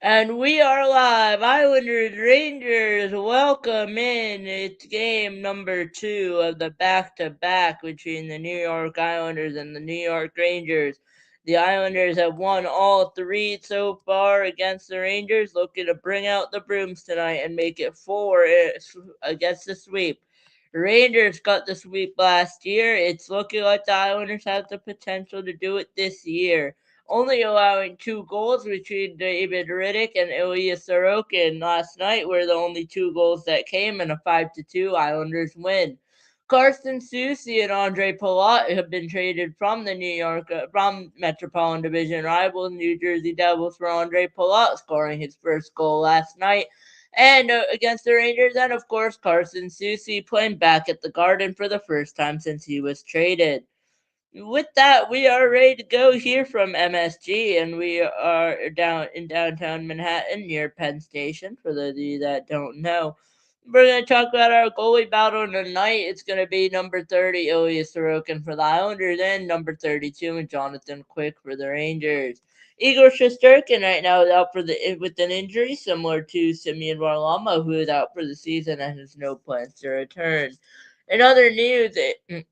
And we are live. Islanders Rangers, welcome in. It's game number 2 of the back-to-back between the New York Islanders and the New York Rangers. The Islanders have won all 3 so far against the Rangers, looking to bring out the brooms tonight and make it 4 against the sweep. Rangers got the sweep last year. It's looking like the Islanders have the potential to do it this year, only allowing 2 goals between David Riddick and Ilya Sorokin last night were the only 2 goals that came in a 5-2 Islanders win. Carson Soucy and Andre Palat have been traded from the from Metropolitan Division rival New Jersey Devils for Andre Palat, scoring his first goal last night and against the Rangers, and of course Carson Soucy playing back at the Garden for the first time since he was traded. With that, we are ready to go here from MSG, and we are down in downtown Manhattan near Penn Station. For those of you that don't know, we're going to talk about our goalie battle tonight. It's going to be number 30, Ilya Sorokin for the Islanders, and number 32, and Jonathan Quick for the Rangers. Igor Shesterkin right now is out with an injury similar to Simeon Varlamov, who is out for the season and has no plans to return. In other news, in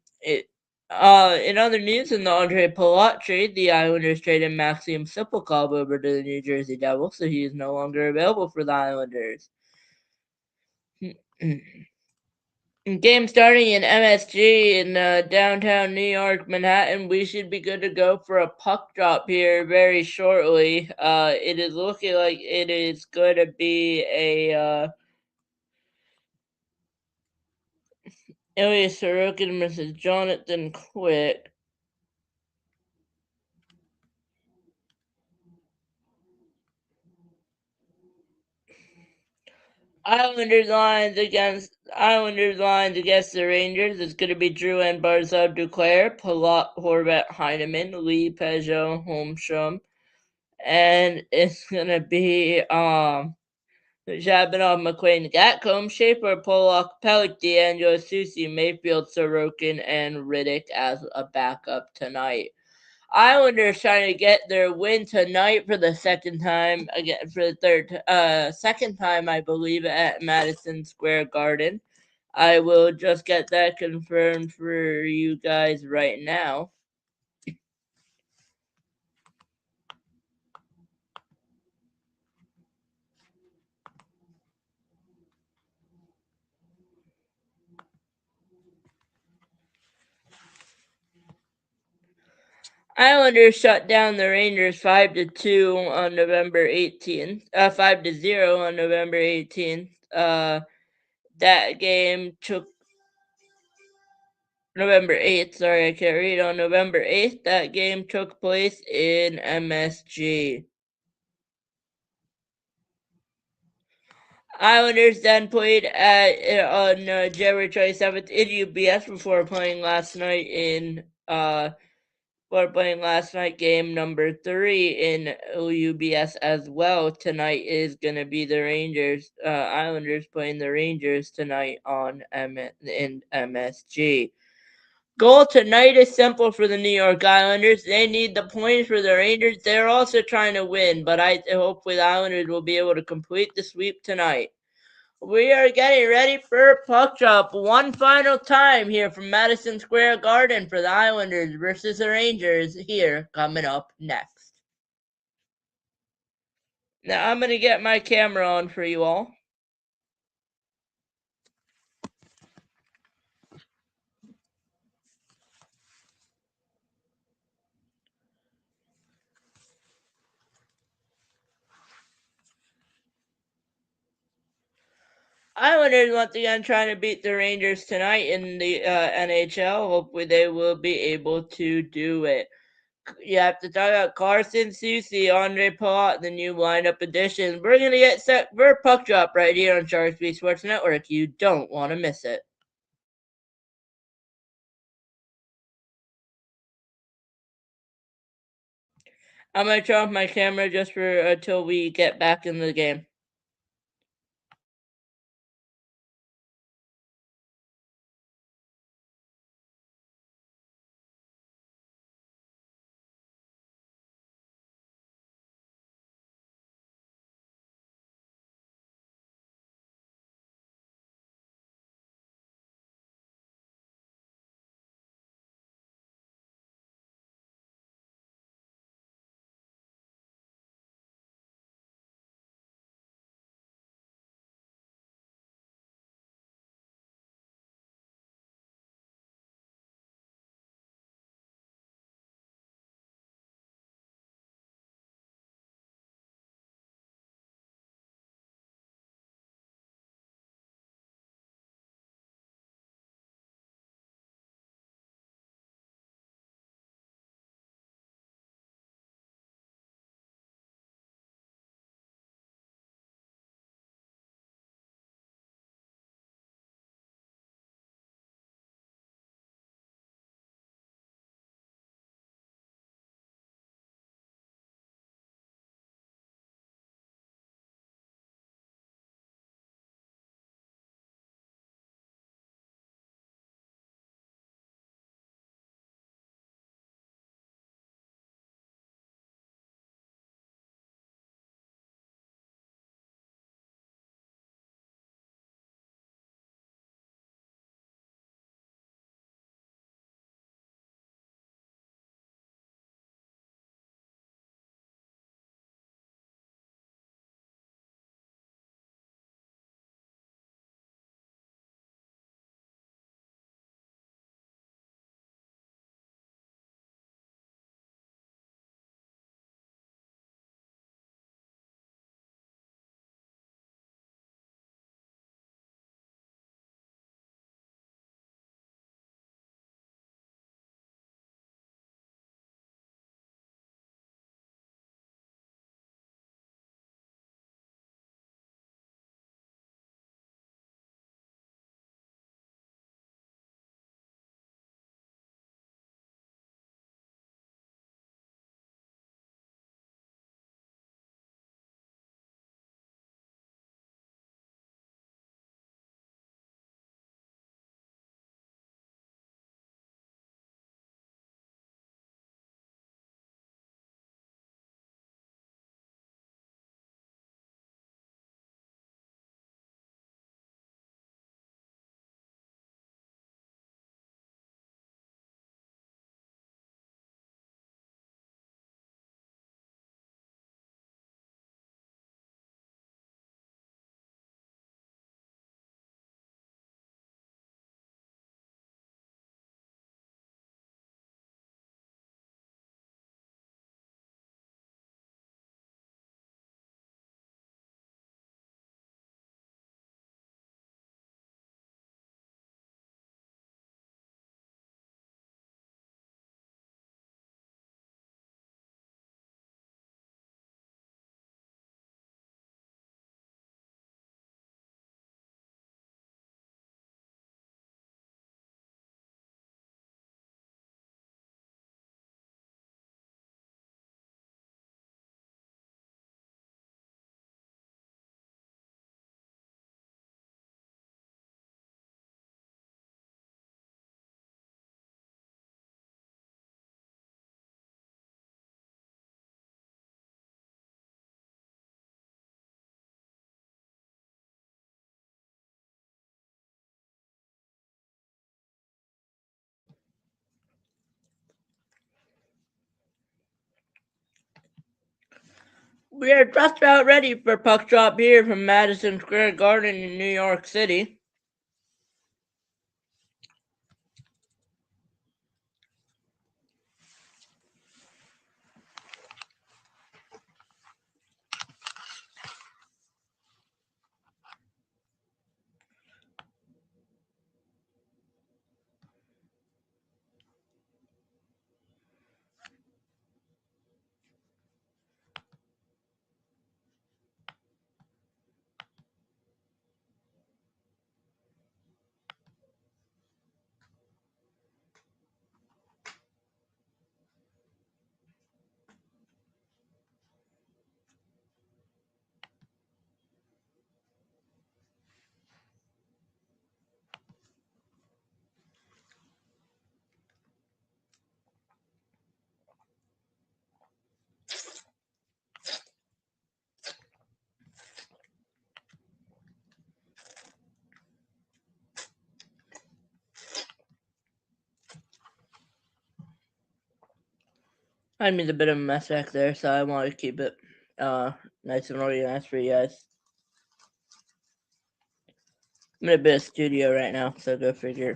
other news, in the Andre Palat trade, the Islanders traded Maxim Sipilkov over to the New Jersey Devils, so he is no longer available for the Islanders. Game starting in MSG in downtown New York, Manhattan. We should be good to go for a puck drop here very shortly. It is looking like it is going to be a Ilya Sorokin versus Jonathan Quick. Islanders lines against the Rangers. It's going to be Drouin, Barzal, Duclair, Palat, Horvat, Heineman, Lee, Peugeot, Holmstrom, and it's going to be Shabanov, McQuain, Gatcomb, Schaefer, Pollock, Pellick, D'Angelo, Soucy, Mayfield, Sorokin, and Riddick as a backup tonight. Islanders trying to get their win tonight for the second time again for the second time I believe at Madison Square Garden. I will just get that confirmed for you guys right now. Islanders shut down the Rangers 5-2 on November 18th. 5-0 on November 18th. That game took November 8th. Sorry, I can't read. On November 8th, that game took place in MSG. Islanders then played on January 27th in UBS before playing last night game number 3 in UBS as well. Tonight is going to be the Islanders playing the Rangers tonight in MSG. Goal tonight is simple for the New York Islanders. They need the points for the Rangers. They're also trying to win, but hopefully the Islanders will be able to complete the sweep tonight. We are getting ready for a puck drop one final time here from Madison Square Garden for the Islanders versus the Rangers here coming up next. Now I'm going to get my camera on for you all. Islanders once again trying to beat the Rangers tonight in the NHL. Hopefully they will be able to do it. You have to talk about Carson Soucy, Andre Palat, the new lineup additions. We're going to get set for a puck drop right here on Shark Speed Sports Network. You don't want to miss it. I'm going to turn off my camera just for until we get back in the game. We are just about ready for puck drop here from Madison Square Garden in New York City. I made a bit of a mess back there, so I want to keep it nice and organized for you guys. I'm in a bit of studio right now, so go figure.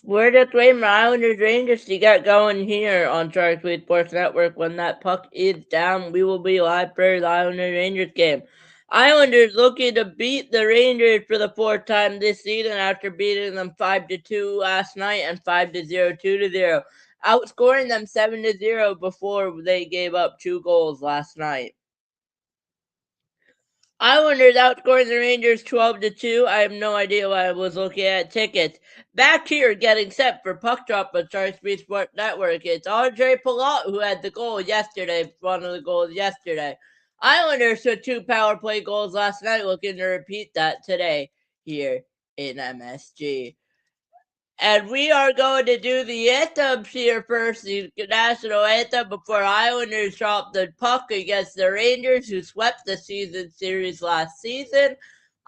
Where the Flamer Islanders Rangers you got going here on Shark Tweet Sports Network? When that puck is down, we will be live for the Islanders Rangers game. Islanders looking to beat the Rangers for the fourth time this season after beating them 5-2 last night and 5-0, 2-0, outscoring them 7-0 before they gave up 2 goals last night. Islanders outscoring the Rangers 12-2. I have no idea why I was looking at tickets. Back here getting set for puck drop on Shark Speed Sports Network. It's Andre Palat who had the goal yesterday, one of the goals yesterday. Islanders took 2 power play goals last night, looking to repeat that today here in MSG. And we are going to do the anthems here first, the national anthem, before Islanders drop the puck against the Rangers, who swept the season series last season.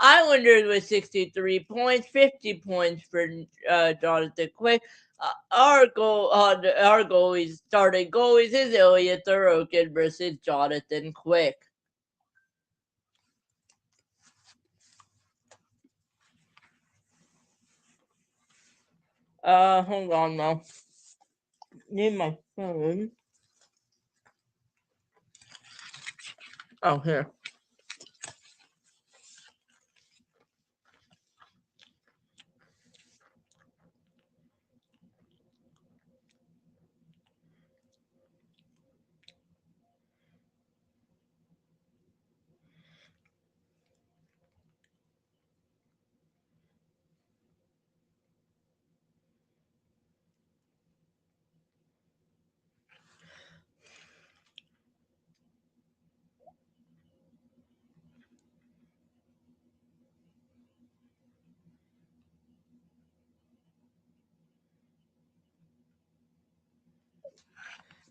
Islanders with 63 points, 50 points for Jonathan Quick. Our goalies, starting goalies, is Ilya Sorokin versus Jonathan Quick. Hold on now. Need my phone. Oh, here.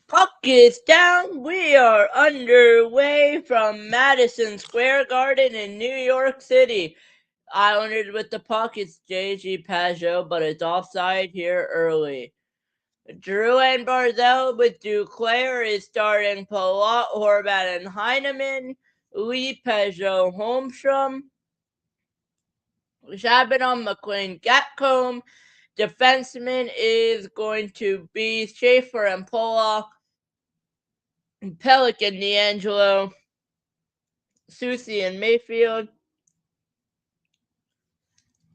Puck is down. We are underway from Madison Square Garden in New York City. Islanders with the puck. It's J.G. Pageau, but it's offside here early. Drouin Barzell with Duclair is starting Palat, Horvat, and Heineman. Lee, Pageau, Holmstrom. Shabbat, McLean, Gatcomb. Defenseman is going to be Schaefer and Pollock. Pelican, D'Angelo, Susie, and Mayfield.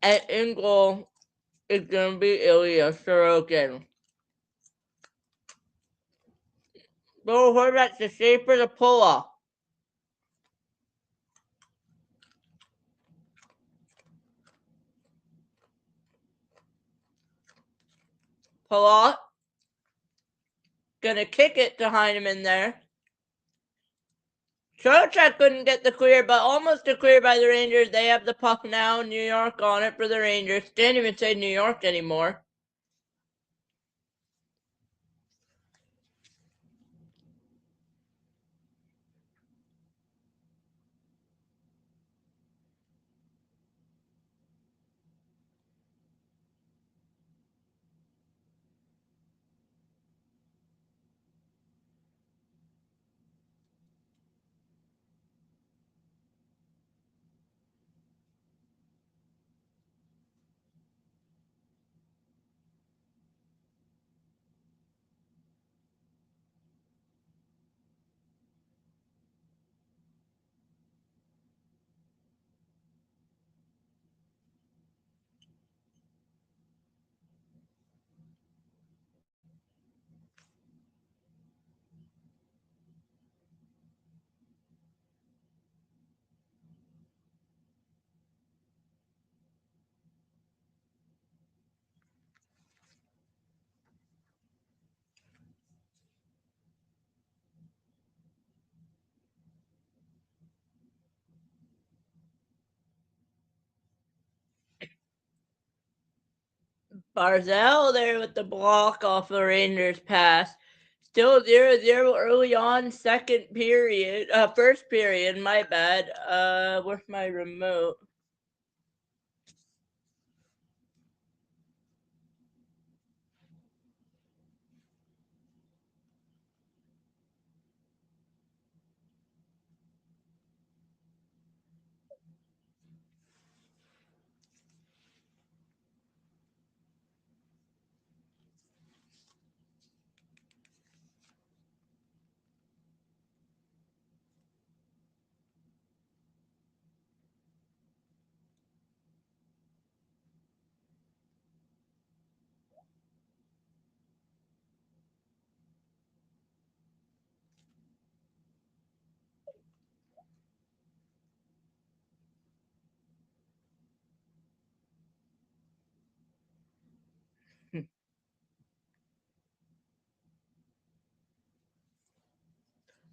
And in goal is going to be Ilya Sorokin. Go Horvat to Schaefer to Pollock. Pollock gonna kick it to Heineman there. Trocheck couldn't get the clear, but almost a clear by the Rangers. They have the puck now. New York on it for the Rangers. Can't even say New York anymore. Barzell there with the block off the Rangers pass. Still 0-0 early on, first period, my bad. Where's my remote?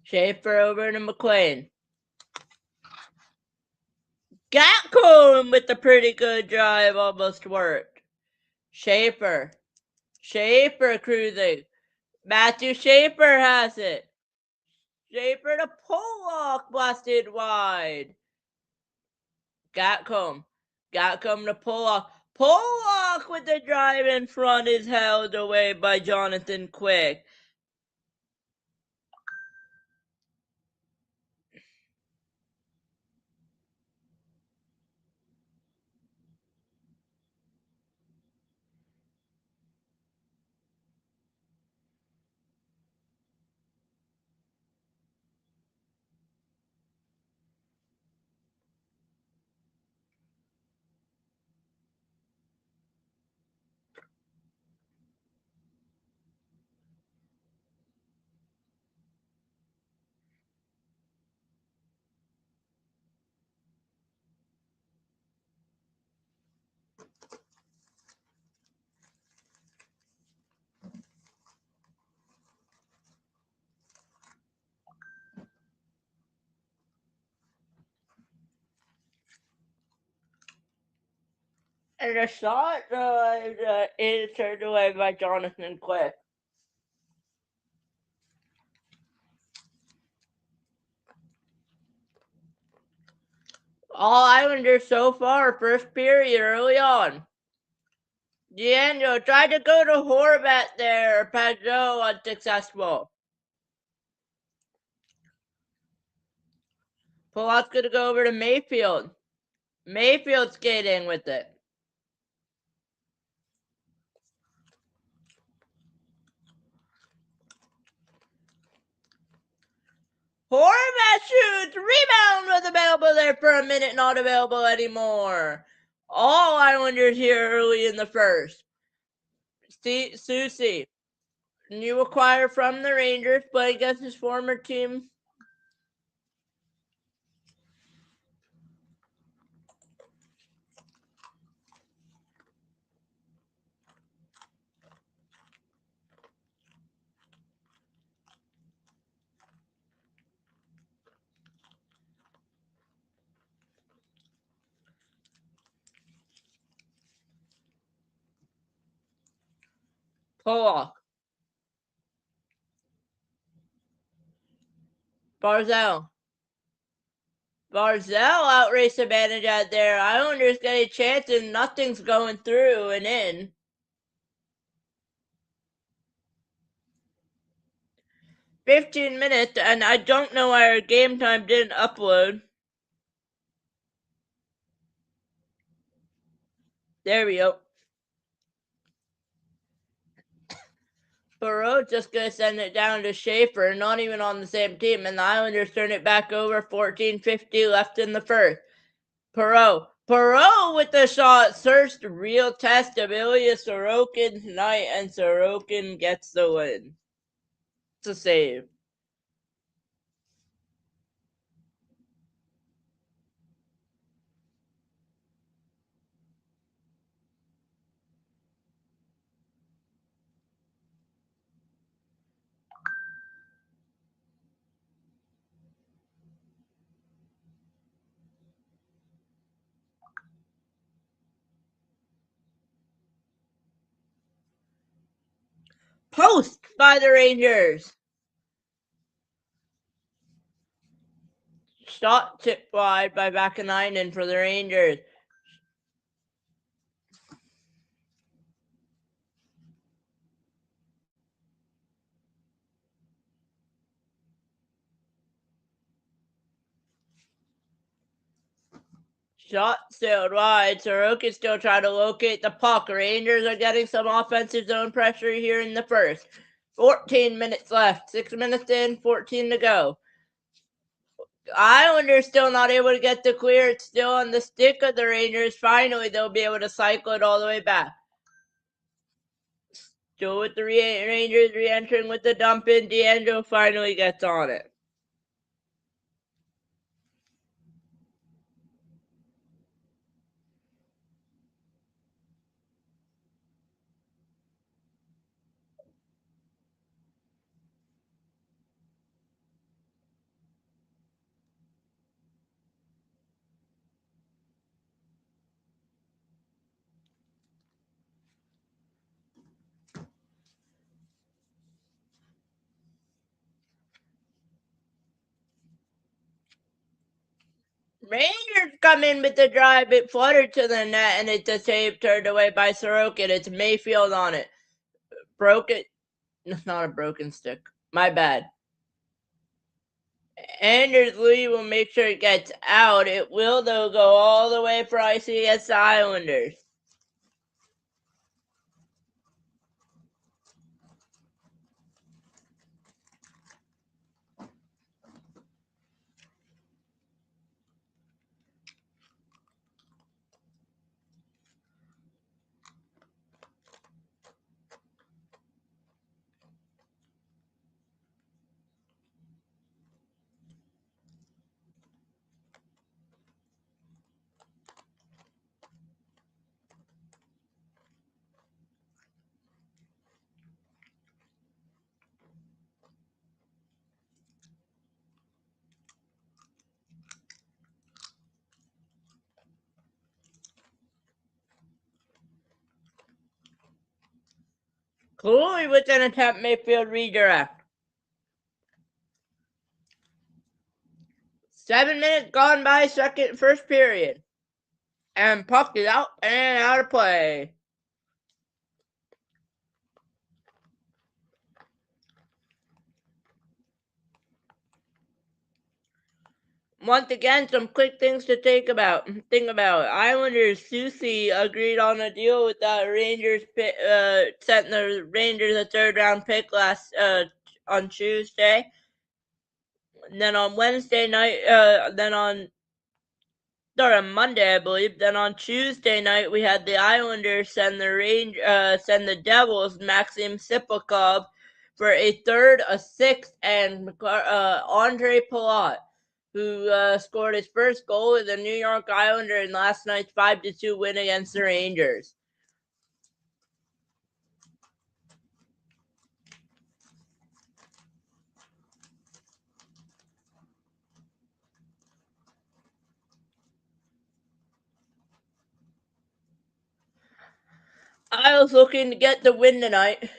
Schaefer over to McLean. Gatcomb with the pretty good drive, almost worked. Schaefer cruising. Matthew Schaefer has it. Schaefer to Pollock, blasted wide. Gatcomb to Pollock. Pollock with the drive in front is held away by Jonathan Quick. And the shot is turned away by Jonathan Quick. All Islanders so far, first period early on. D'Angelo tried to go to Horvat there. Pajot unsuccessful. Pollock's going to go over to Mayfield. Mayfield skating with it. Horvat shoots. Rebound was available there for a minute. Not available anymore. All Islanders here early in the first. Soucy. New acquire from the Rangers, but against his former team. Pollock. Barzell outrace advantage out there. Islanders get a chance and nothing's going through and in. 15 minutes, and I don't know why our game time didn't upload. There we go. Perreault just gonna send it down to Schaefer, not even on the same team, and the Islanders turn it back over. 14:50 left in the first. Perreault with the shot. First real test of Ilya Sorokin tonight, and Sorokin gets the win. It's a save. Post by the Rangers. Shot tipped wide by Vakanainen for the Rangers. Shot sailed wide. Sorokin still trying to locate the puck. Rangers are getting some offensive zone pressure here in the first. 14 minutes left. 6 minutes in, 14 to go. Islanders still not able to get the clear. It's still on the stick of the Rangers. Finally, they'll be able to cycle it all the way back. Still with the Rangers re-entering with the dump in. DeAngelo finally gets on it. Rangers come in with the drive. It fluttered to the net, and it's a save turned away by Sorokin. It's Mayfield on it. Broke it. It's not a broken stick. My bad. Anders Lee will make sure it gets out. It will, though, go all the way for icy against the Islanders. Cooley with an attempt Mayfield redirect. 7 minutes gone by first period. And puck is out and out of play. Once again, some quick things to think about. Islanders Susie agreed on a deal with the Rangers. Sent the Rangers a third-round pick on Tuesday. And then on Wednesday night, on Monday, I believe. Then on Tuesday night, we had the Islanders send the Devils Maxim Sipakov for a third, a sixth, and Andre Palat, who scored his first goal with the New York Islanders in last night's 5-2 win against the Rangers. I was looking to get the win tonight.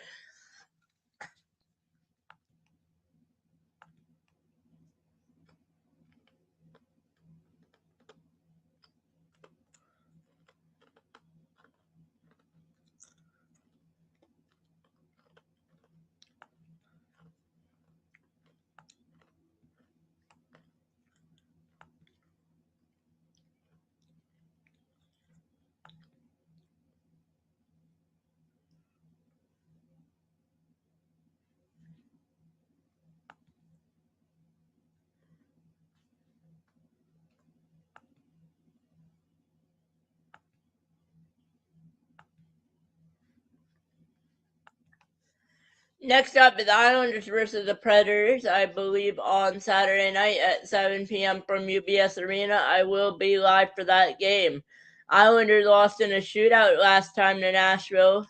Next up is Islanders versus the Predators, I believe on Saturday night at 7 p.m. from UBS Arena. I will be live for that game. Islanders lost in a shootout last time to Nashville,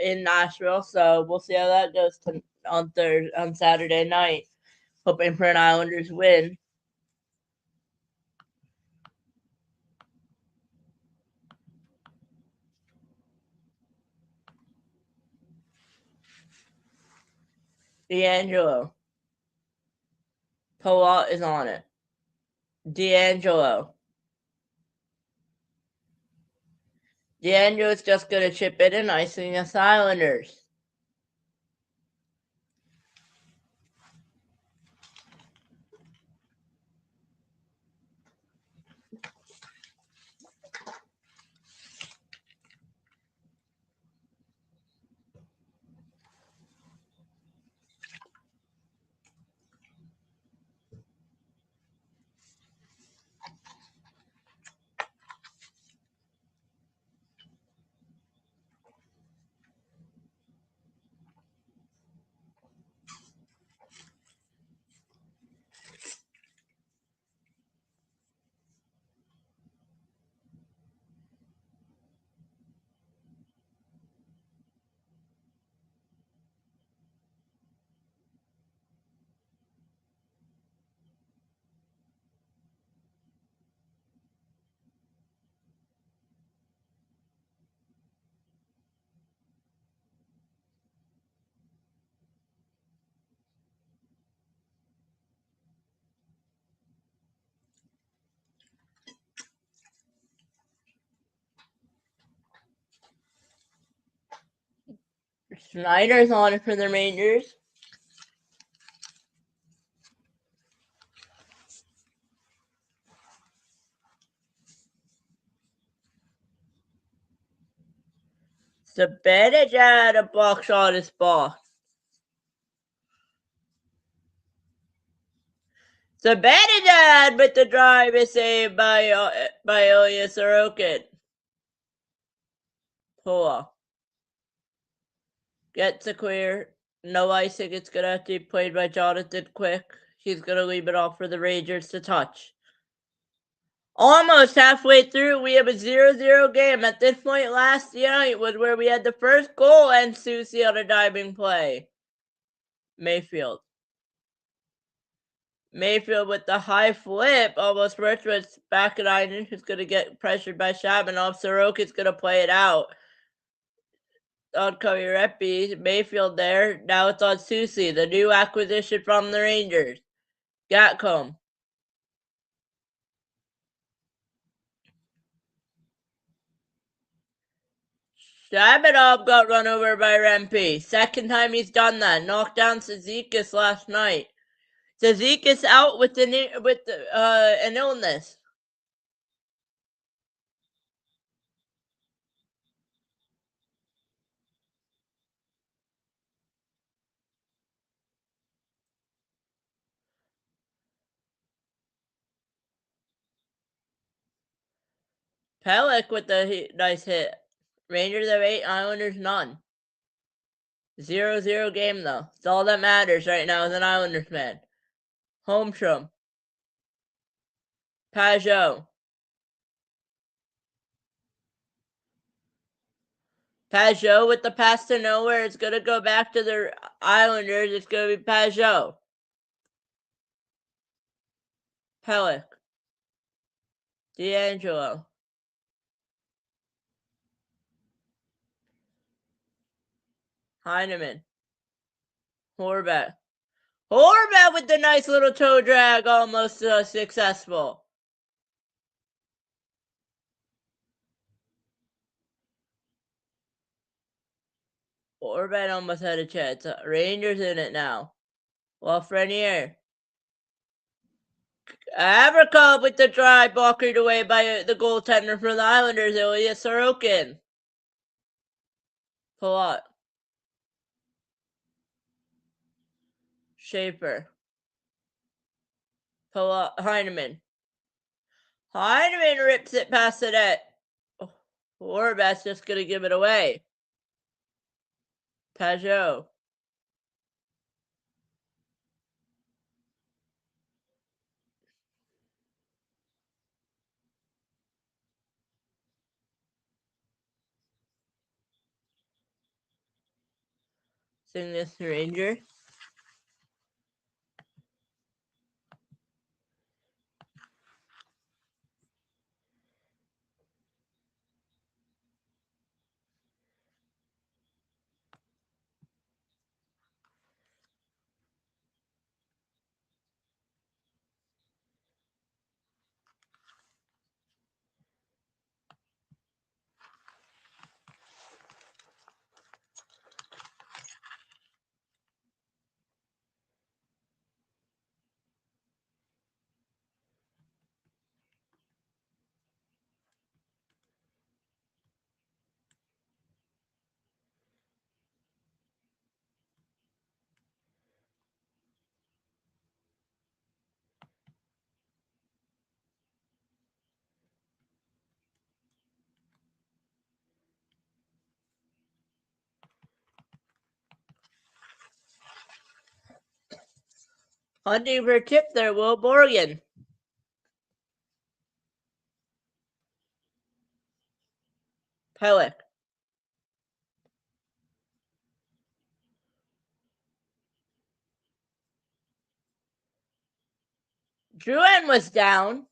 in Nashville, so we'll see how that goes on Saturday night. Hoping for an Islanders win. D'Angelo. Palat is on it. D'Angelo. D'Angelo's just going to chip it in, icing us Islanders. Snyder's on it for the Rangers. Zibanejad, a block shot is ball. Zibanejad with the drive is saved by Ilya Sorokin. Pula. Gets a clear. No icing. It's going to have to be played by Jonathan Quick. He's going to leave it off for the Rangers to touch. Almost halfway through, we have a 0-0 game. At this point last night was where we had the first goal and Soucy on a diving play. Mayfield with the high flip, almost Richards back at Island, who's going to get pressured by Shabanov. Sorokin's going to play it out on Koirepi. Mayfield there. Now it's on Soucy, the new acquisition from the Rangers. Gatcomb. Shabanov got run over by Rempe. Second time he's done that. Knocked down Cizikas last night. Cizikas out with an illness. Pelech with the nice hit. Rangers have 8, Islanders none. 0-0 game though. It's all that matters right now as an Islanders fan. Holmstrom. Pajot. Pajot with the pass to nowhere. It's going to go back to the Islanders. It's going to be Pajot. Pelech. D'Angelo. Heineman. Horvat. Horvat with the nice little toe drag, almost successful. Horvat almost had a chance. Rangers in it now. Lafreniere. Abercrombie with the drive, blocked away by the goaltender for the Islanders, Ilya Sorokin. Palat. Schaefer. Palat. Heineman. Heineman rips it past the net. Horvat's just going to give it away. Pajot. Sing this Ranger. Hunting for a tip there, Will Morgan. Pellick. Drouin was down.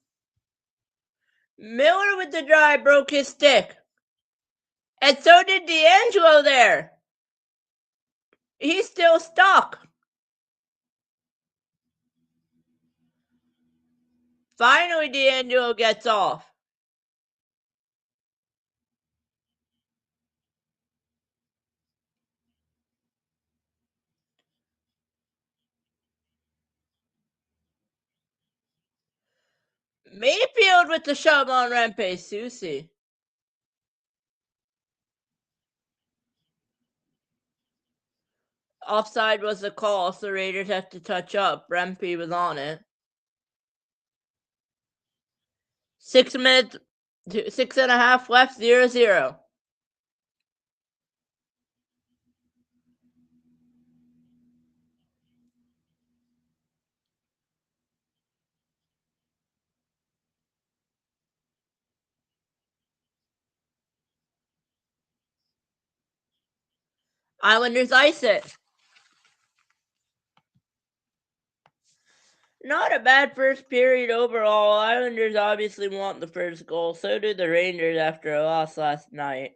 Miller with the drive broke his stick. And so did DeAngelo there. He's still stuck. Finally, DeAngelo gets off. Mayfield with the shove on Rempe Susie. Offside was the call, so Raiders have to touch up. Rempe was on it. 6 minutes, 6.5 left, 0-0. Islanders ice it. Not a bad first period overall. Islanders obviously want the first goal. So did the Rangers after a loss last night.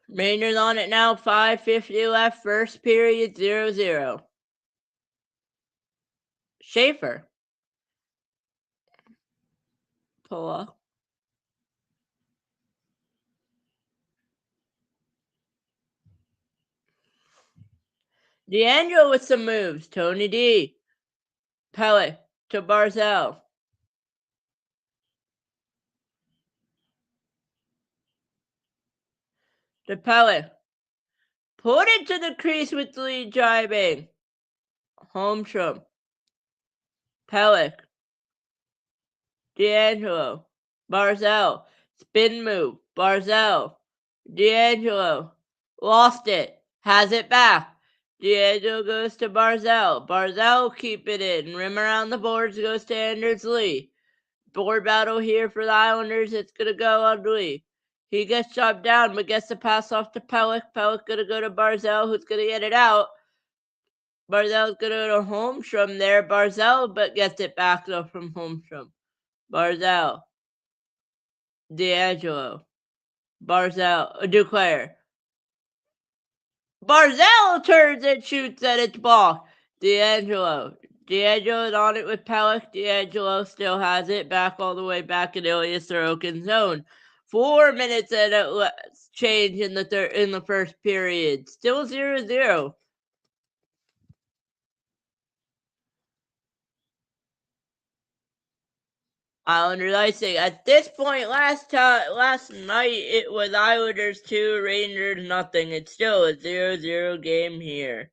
Rangers on it now, 5:50 left, first period, 0-0. Schaefer. Pull up. DeAngelo with some moves. Tony D. Pellet to Barzell. To Pellet. Put it to the crease with the lead driving. Holmstrom. Pellet. DeAngelo. Barzell. Spin move. Barzell. DeAngelo. Lost it. Has it back. DeAngelo goes to Barzell. Barzell keep it in. Rim around the boards goes to Anders Lee. Board battle here for the Islanders. It's going to go on Lee. He gets chopped down, but gets the pass off to Pellick. Pellick going to go to Barzell, who's going to get it out. Barzell's going to go to Holmstrom there. Barzell, but gets it back though from Holmstrom. Barzell. DeAngelo. Barzell. Duclair. Barzell turns and shoots at its ball. DeAngelo. DeAngelo is on it with Pellick. DeAngelo still has it back all the way back in Ilya Sorokin's zone. 4 minutes and change in the first period. Still 0-0. Islanders icing. At this point, last night it was Islanders 2, Rangers nothing. It's still a 0-0 game here.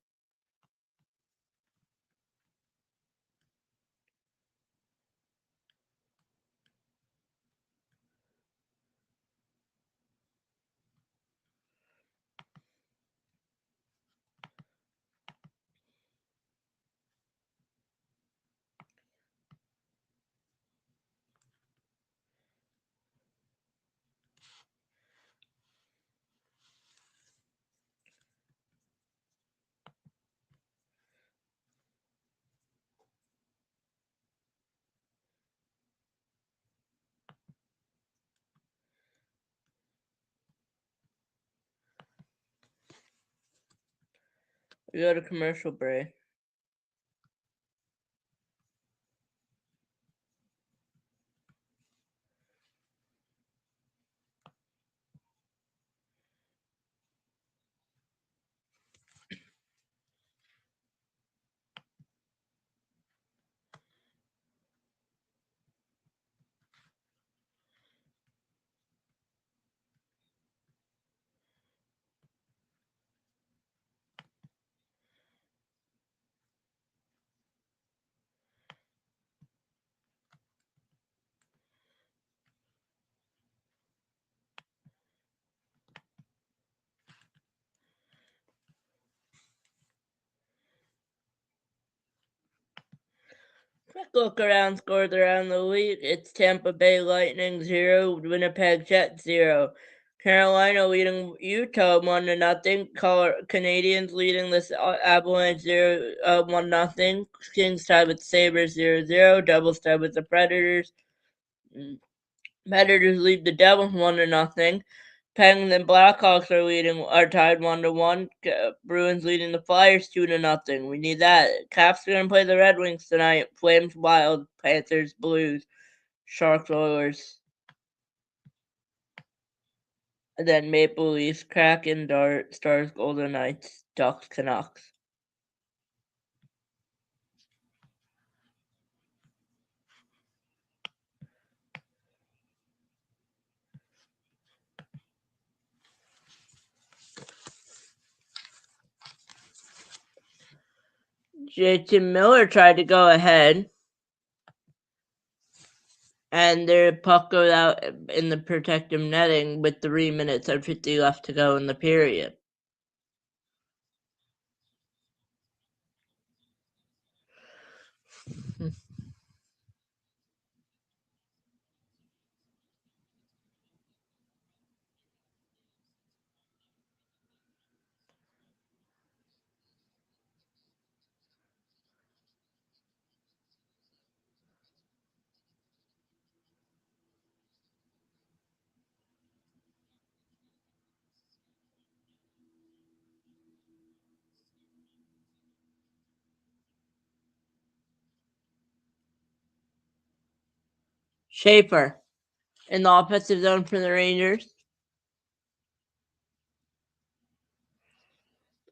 We go to commercial break. Quick look around scores around the week. It's Tampa Bay Lightning 0, Winnipeg Jets 0. Carolina leading Utah 1-0. Canadians leading the Avalanche 1-0. Kings tied with Sabres 0-0. Devils tied with the Predators. Predators lead the Devils 1-0. Penguins and Blackhawks are tied 1-1. Bruins leading the Flyers 2-0. We need that. Caps are gonna play the Red Wings tonight. Flames Wild, Panthers Blues, Sharks Oilers. And then Maple Leafs, Kraken, Stars Golden Knights, Ducks Canucks. JT Miller tried to go ahead, and their puck goes out in the protective netting with 3 minutes and 50 left to go in the period. Schaefer in the offensive zone for the Rangers.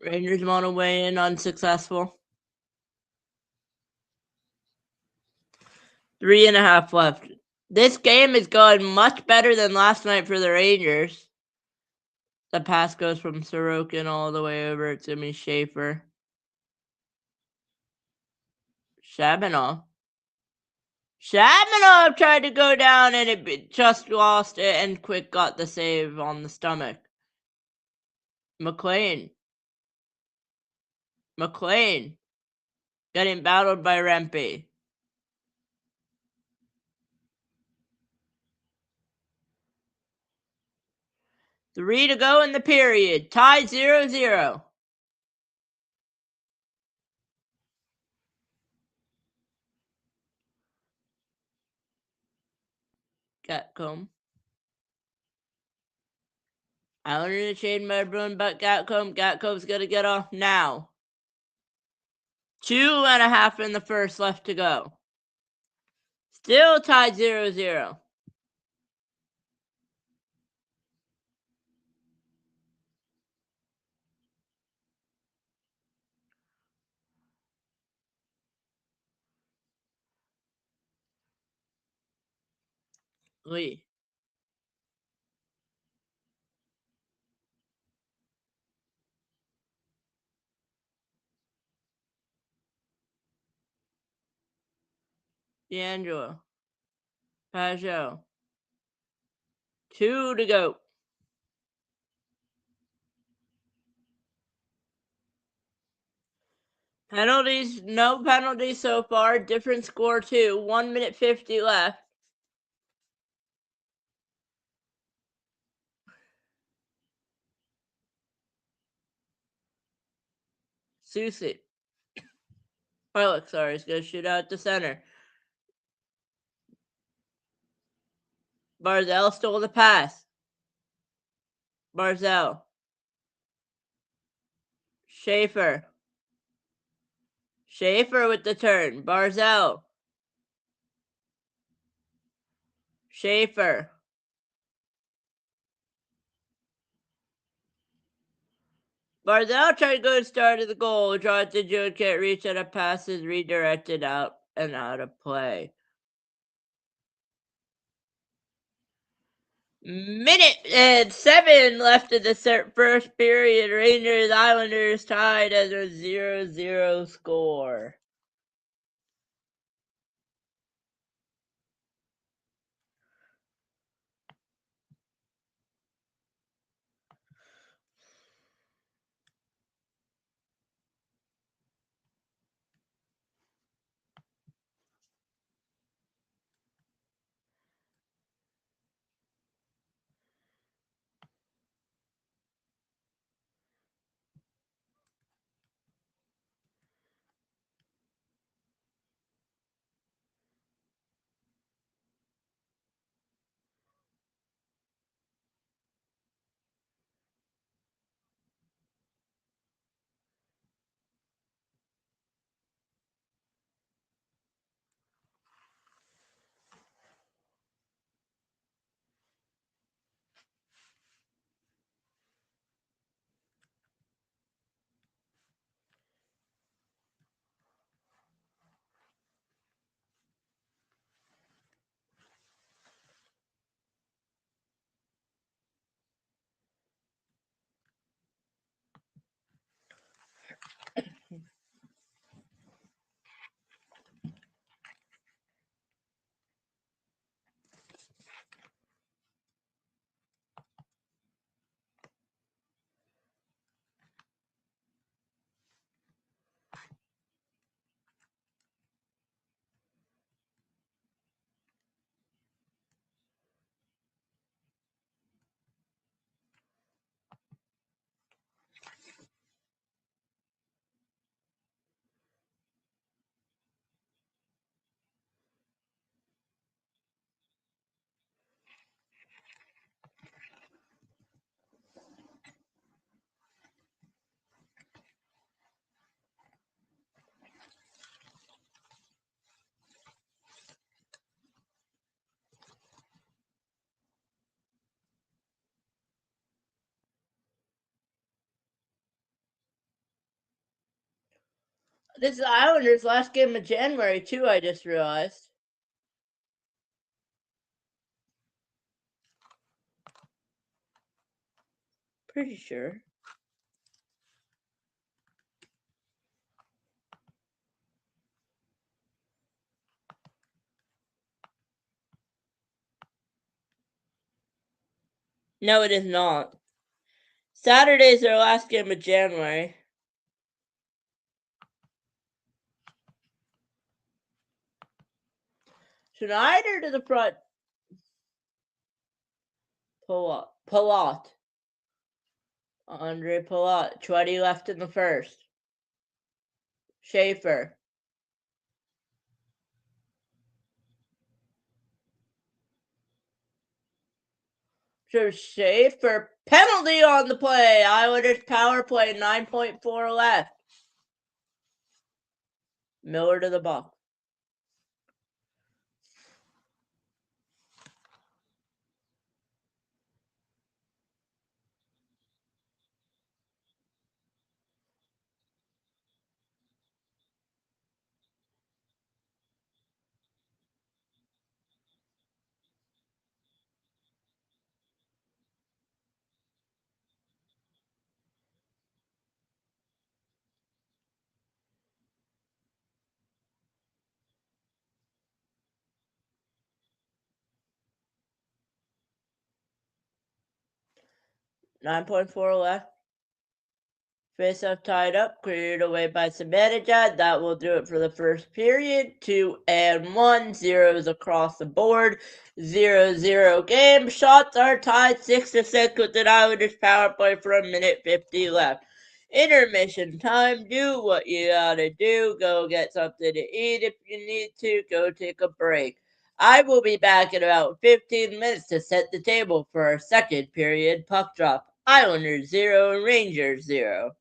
Rangers want to weigh in unsuccessful. 3.5 left. This game is going much better than last night for the Rangers. The pass goes from Sorokin all the way over to me, Schaefer. Shabanov tried to go down and it just lost it, and Quick got the save on the stomach. McLean getting battled by Rempe. 3 to go in the period. Tie 0-0. Gatcomb. Island in the shade, Melbourne, but Gatcomb. Gatcomb's gonna get off now. 2.5 in the first left to go. Still tied 0-0. Lee. D'Angelo. Pajot. 2 to go. Penalties, no penalties so far. Different score too. 1 minute 50 left. Susie. Pilot, sorry, is gonna shoot out to center. Barzell stole the pass. Barzell. Schaefer. Schaefer with the turn. Barzell. Schaefer. Barzell tried to go to start of the goal. Jonathan June can't reach, and a pass is redirected out and out of play. Minute and 7 left in the first period. Rangers Islanders tied as a 0-0 score. This is the Islanders' last game of January, too, I just realized. Pretty sure. No, it is not. Saturday's their last game of January. Schneider to the front. Palat. Andre Palat. 20 left in the first. Schaefer. So Schaefer. Penalty on the play. Islanders power play. 9.4 left. Miller to the box. .4 left. Face-off tied up, cleared away by Zibanejad. That will do it for the first period. 2-1, zeros across the board. 0-0 game. Shots are tied 6-6 with an Islanders power play for a minute 50 left. Intermission time. Do what you gotta do. Go get something to eat if you need to. Go take a break. I will be back in about 15 minutes to set the table for our second period puck drop. Islanders 0, Rangers 0.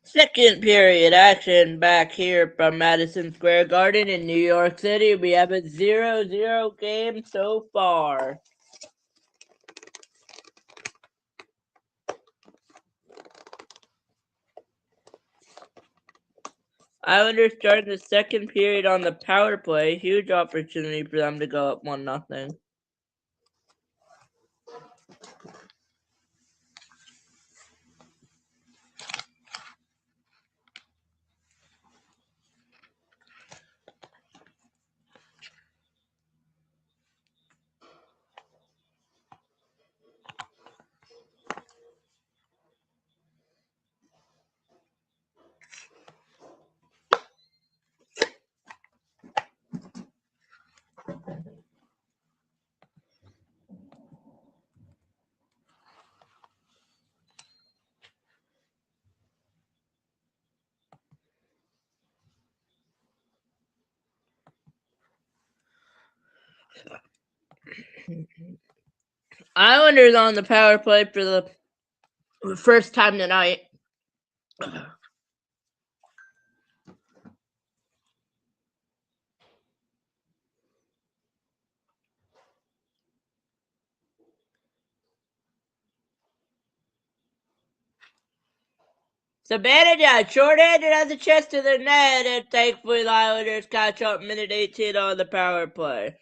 Second period action back here from Madison Square Garden in New York City. We have a 0-0 game so far. Islanders starting the second period on the power play. Huge opportunity for them to go up 1-0. Islanders on the power play for the first time tonight. Zibanejad, short-handed has a chest to the net, and thankfully the Islanders catch up minute 18 on the power play.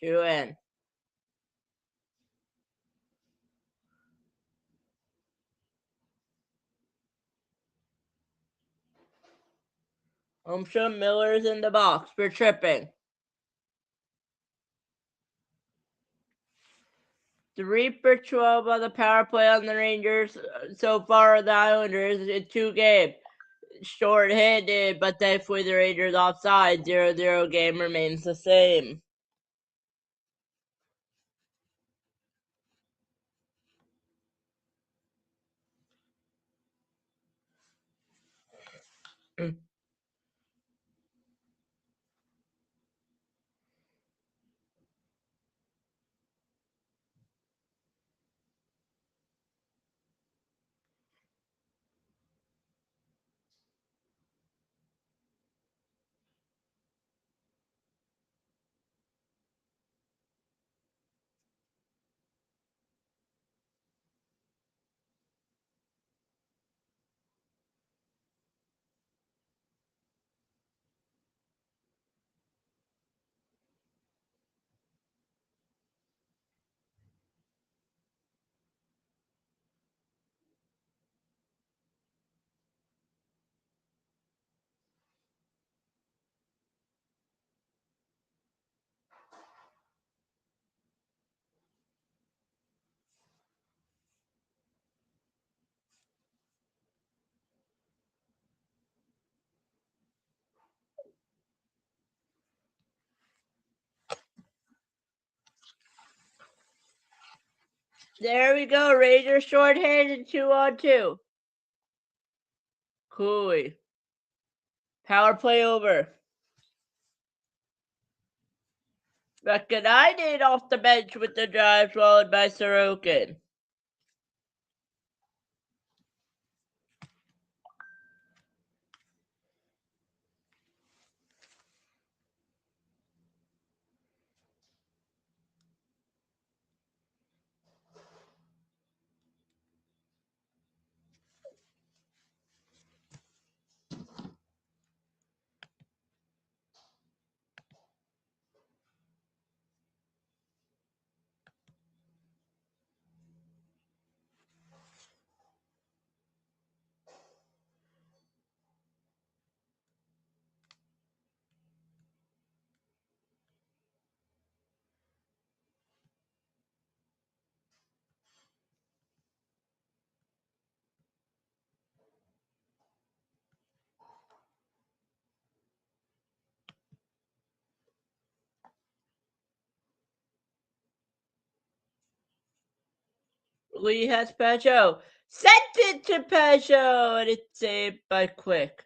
Two in. Holmstrom Miller's in the box for tripping. 3 for 12 on the power play on the Rangers so far. The Islanders in 2 games. Short-handed, but thankfully the Rangers offside. 0-0 game remains the same. There we go. Rangers short-handed 2-on-2. Cooley. Power play over. Recognized off the bench with the drive, followed by Sorokin. Lee has Pacho. Sent it to Pacho, and it's saved by Quick.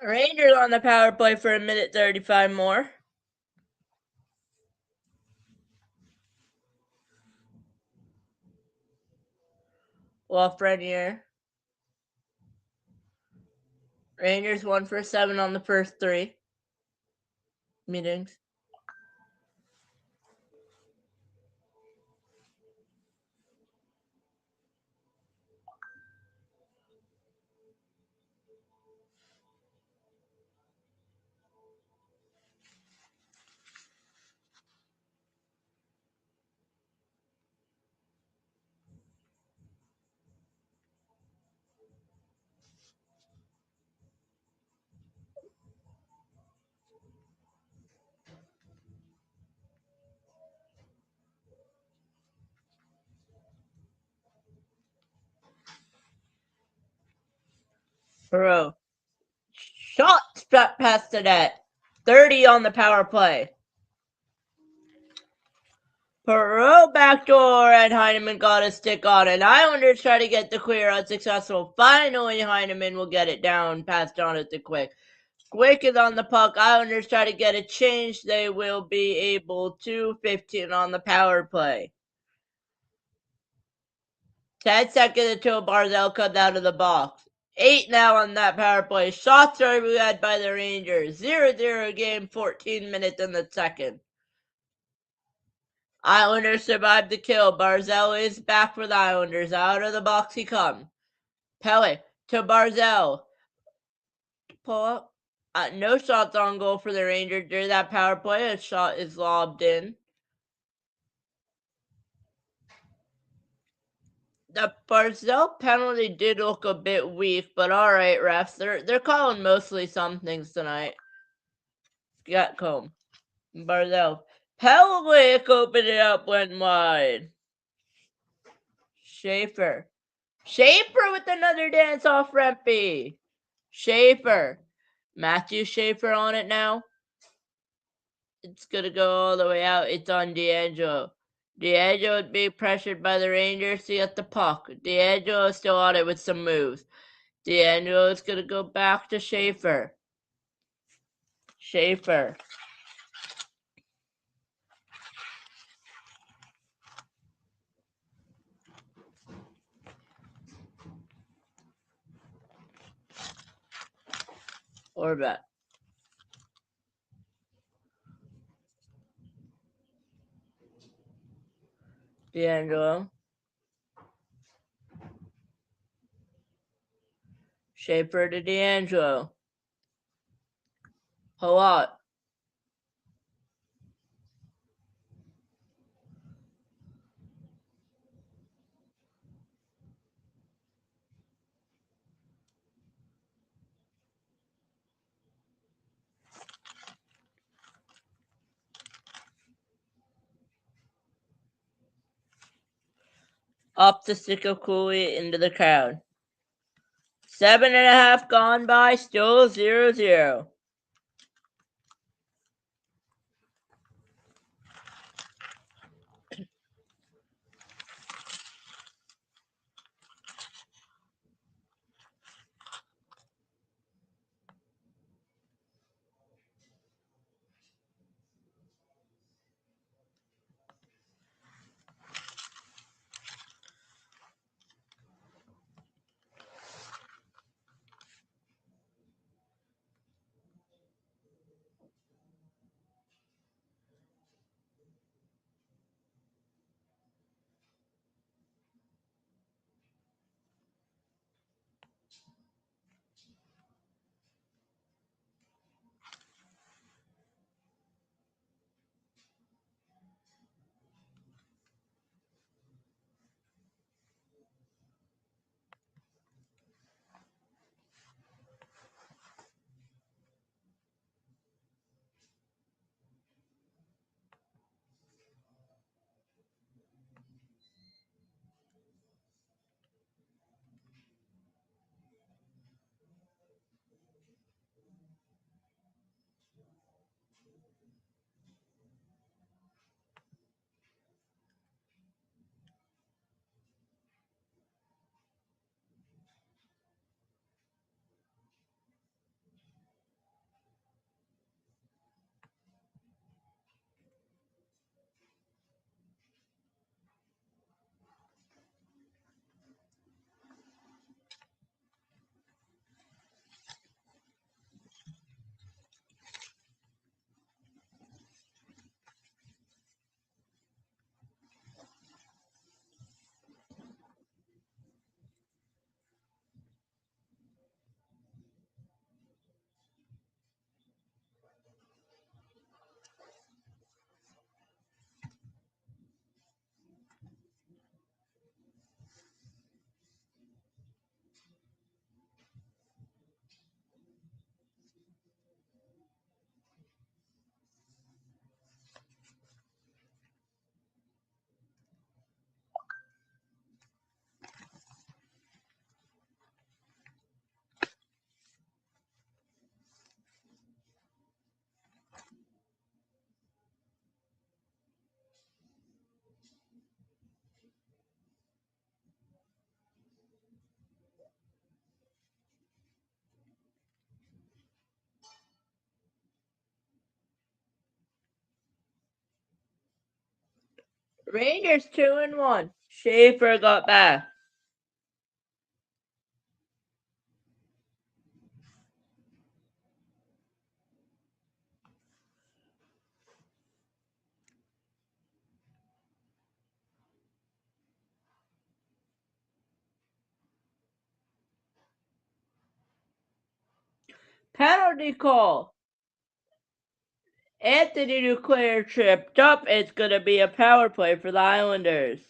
Rangers on the power play for a minute 35 more. Lafreniere. Rangers 1 for 7 on the first 3 meetings. Perot. Shot past the net. 30 on the power play. Perot backdoor, and Heineman got a stick on it. Islanders try to get the clear unsuccessful. Finally, Heineman will get it down, passed on it to Quick. Wicked on the puck. Islanders try to get it changed. They will be able to. 15 on the power play. 10 seconds until Barzal comes out of the box. 8 now on that power play. Shots are led by the Rangers. 0-0 game, 14 minutes in the second. Islanders survive the kill. Barzal is back for the Islanders. Out of the box he comes. Pellet to Barzal. Pull up. No shots on goal for the Rangers during that power play. A shot is lobbed in. The Barzal penalty did look a bit weak, but alright, refs. They're calling mostly some things tonight. Got comb. Barzal. Pellick opened it up, went wide. Schaefer. Schaefer with another dance off Rempe. Schaefer. Matthew Schaefer on it now. It's going to go all the way out. It's on DeAngelo. DeAngelo is being pressured by the Rangers to get the puck. DeAngelo is still on it with some moves. DeAngelo is going to go back to Schaefer. Schaefer. Horvat. DeAngelo. Schaefer to DeAngelo. Halot. Up the stick of Cooley into the crowd. 7.5 gone by, still 0-0. Rangers 2-1. Schaefer got back. Penalty call. Anthony Duclair tripped up. It's going to be a power play for the Islanders.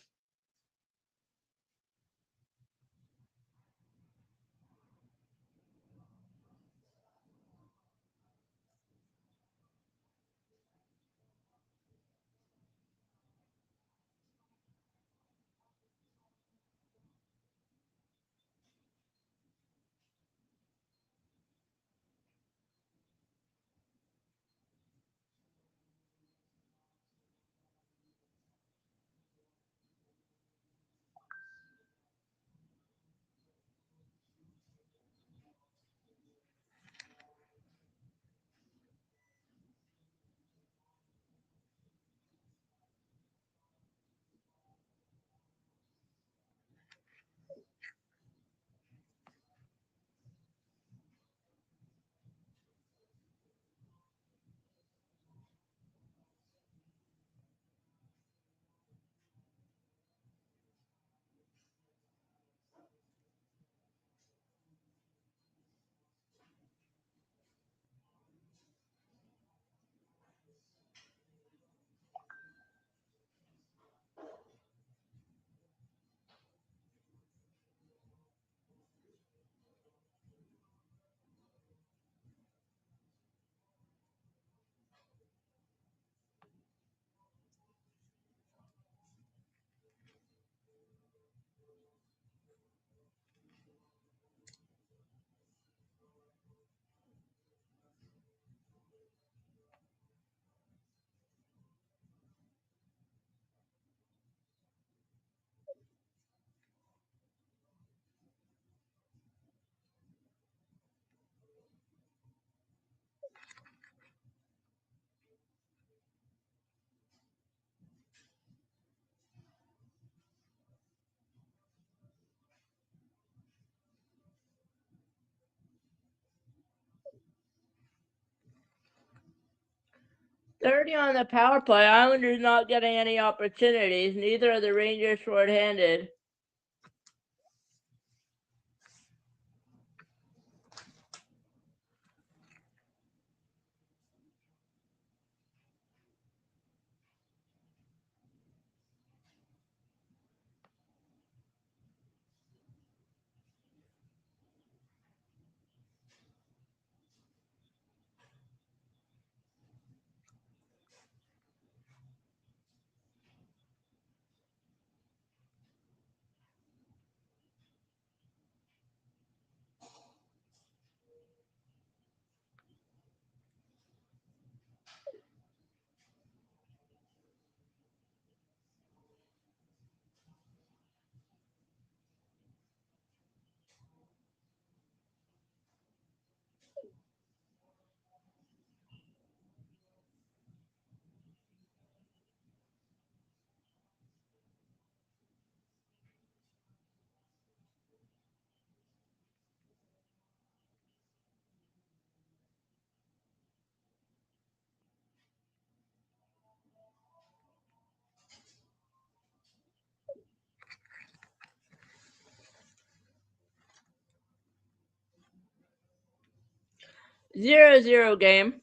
"30 on the power play. Islanders not getting any opportunities. Neither are the Rangers shorthanded. Zero zero game.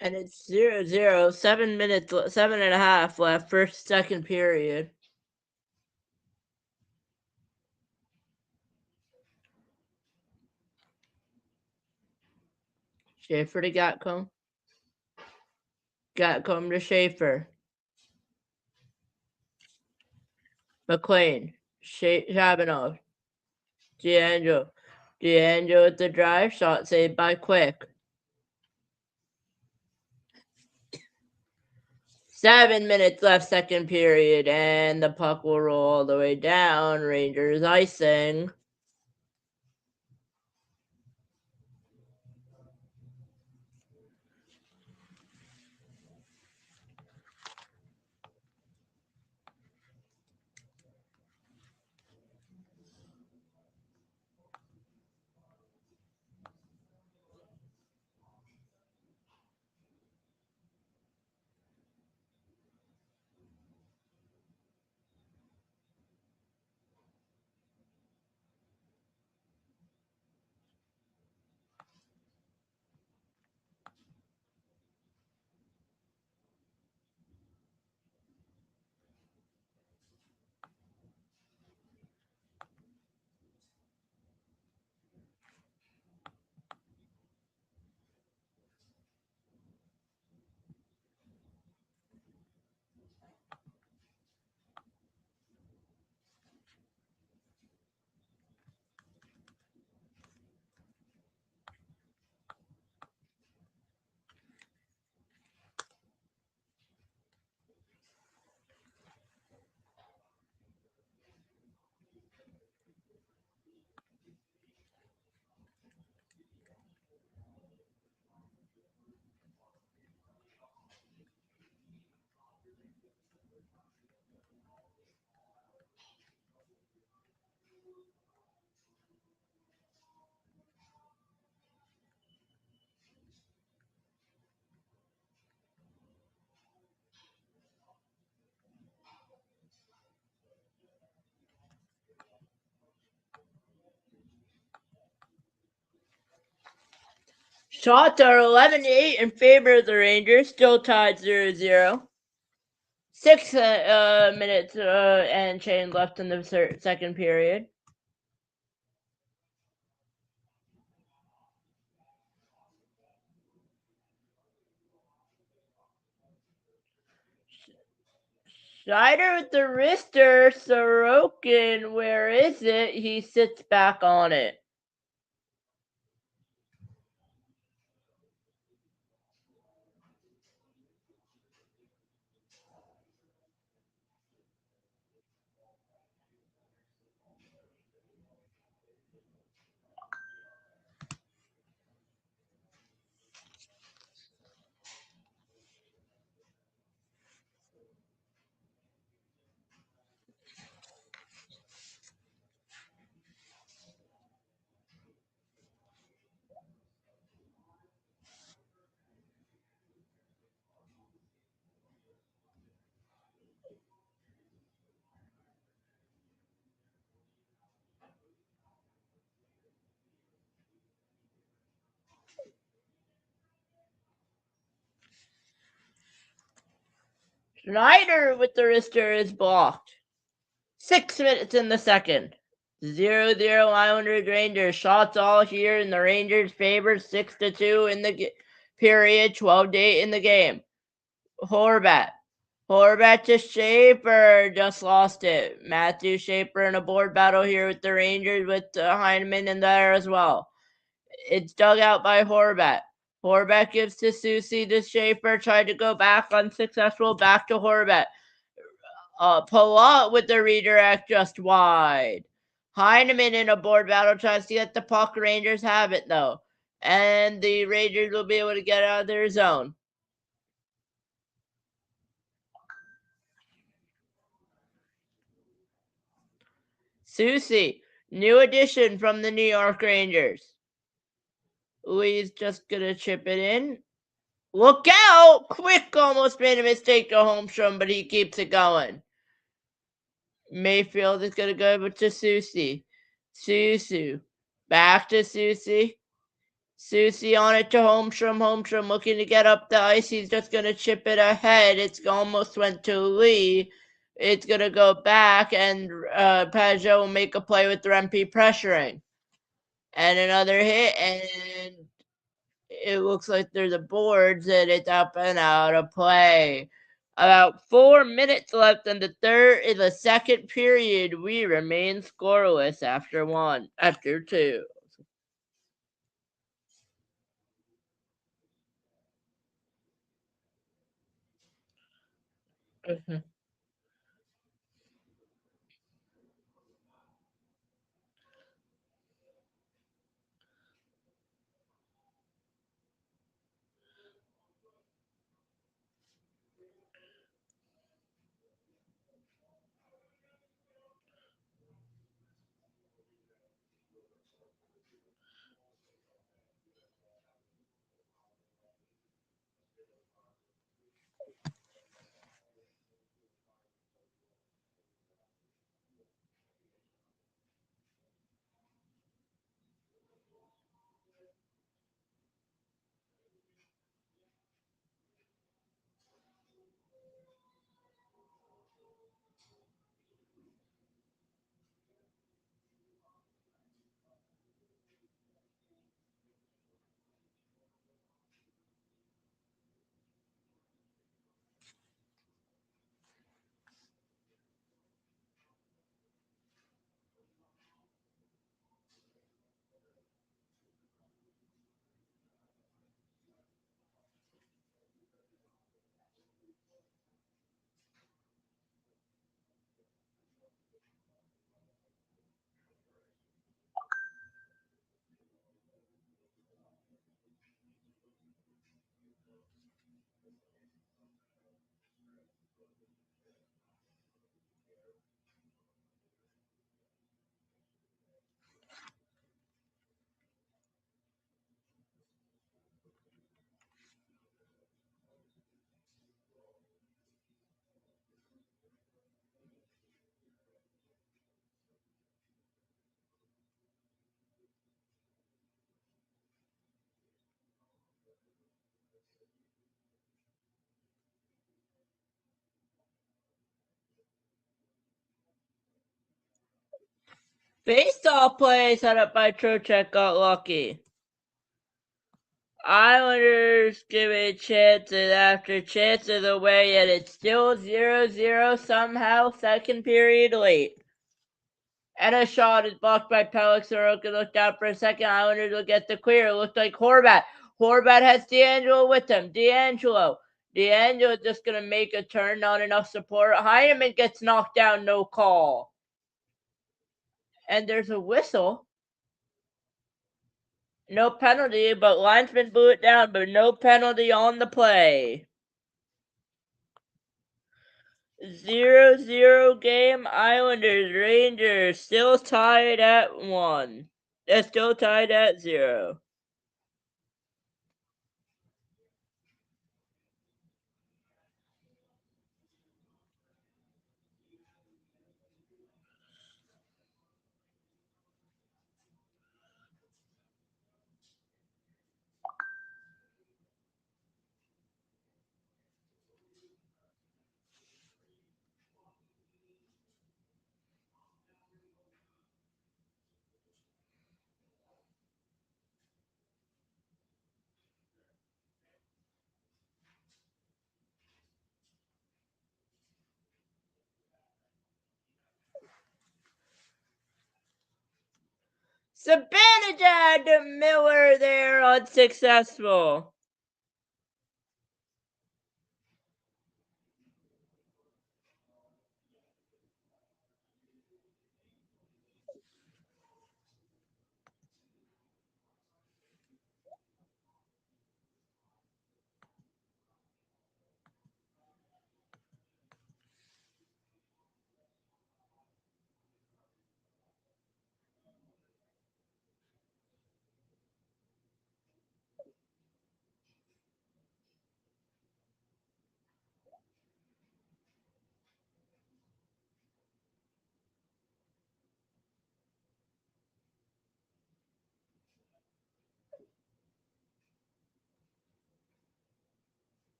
And it's 0-0, 7 minutes, 7.5 left, second period. Schaefer to Gatcomb. Gatcomb to Schaefer. McLean. Shabanov. D'Angelo. D'Angelo with the drive. Shot saved by Quick. 7 minutes left, second period, and the puck will roll all the way down. Rangers icing. Shots are 11-8 in favor of the Rangers, still tied 0-0. 6 minutes and change left in the second period. Schneider with the wrister. Sorokin, where is it? He sits back on it. Schneider with the wrister is blocked. 6 minutes in the second. 0-0 Islanders Rangers. Shots all here in the Rangers' favor. 6-2 in the period. 12-8 in the game. Horvat to Schaefer. Just lost it. Matthew Schaefer in a board battle here with the Rangers with Heineman in there as well. It's dug out by Horvat. Horvat gives to Soucy to Schaefer. Tried to go back, unsuccessful. Back to Horvat. Palat with the redirect just wide. Heineman in a board battle tries to get the puck. Rangers have it though. And the Rangers will be able to get out of their zone. Soucy, new addition from the New York Rangers. Lee's just going to chip it in. Look out! Quick almost made a mistake to Holmstrom, but he keeps it going. Mayfield is going to go to Soucy. Susu. Back to Soucy. Susie on it to Holmstrom. Holmstrom looking to get up the ice. He's just going to chip it ahead. It's almost went to Lee. It's going to go back, and Pajot will make a play with Rempe pressuring. And another hit, and it looks like there's a boards, and it's up and out of play. About 4 minutes left in the second period. We remain scoreless after two. Mhm. Face-off play set up by Trocheck got lucky. Islanders give it chances after chances away, and it's still 0-0 somehow, second period late. And a shot is blocked by Pelech. Sorokin looked out for a second. Islanders will get the clear. It looked like Horvat. Horvat has DeAngelo with him. DeAngelo just going to make a turn. Not enough support. Heineman gets knocked down. No call. And there's a whistle. No penalty, but linesman blew it down, but no penalty on the play. 0-0 game. Islanders, Rangers still tied at 1. They're still tied at 0. Zibanejad Miller there unsuccessful.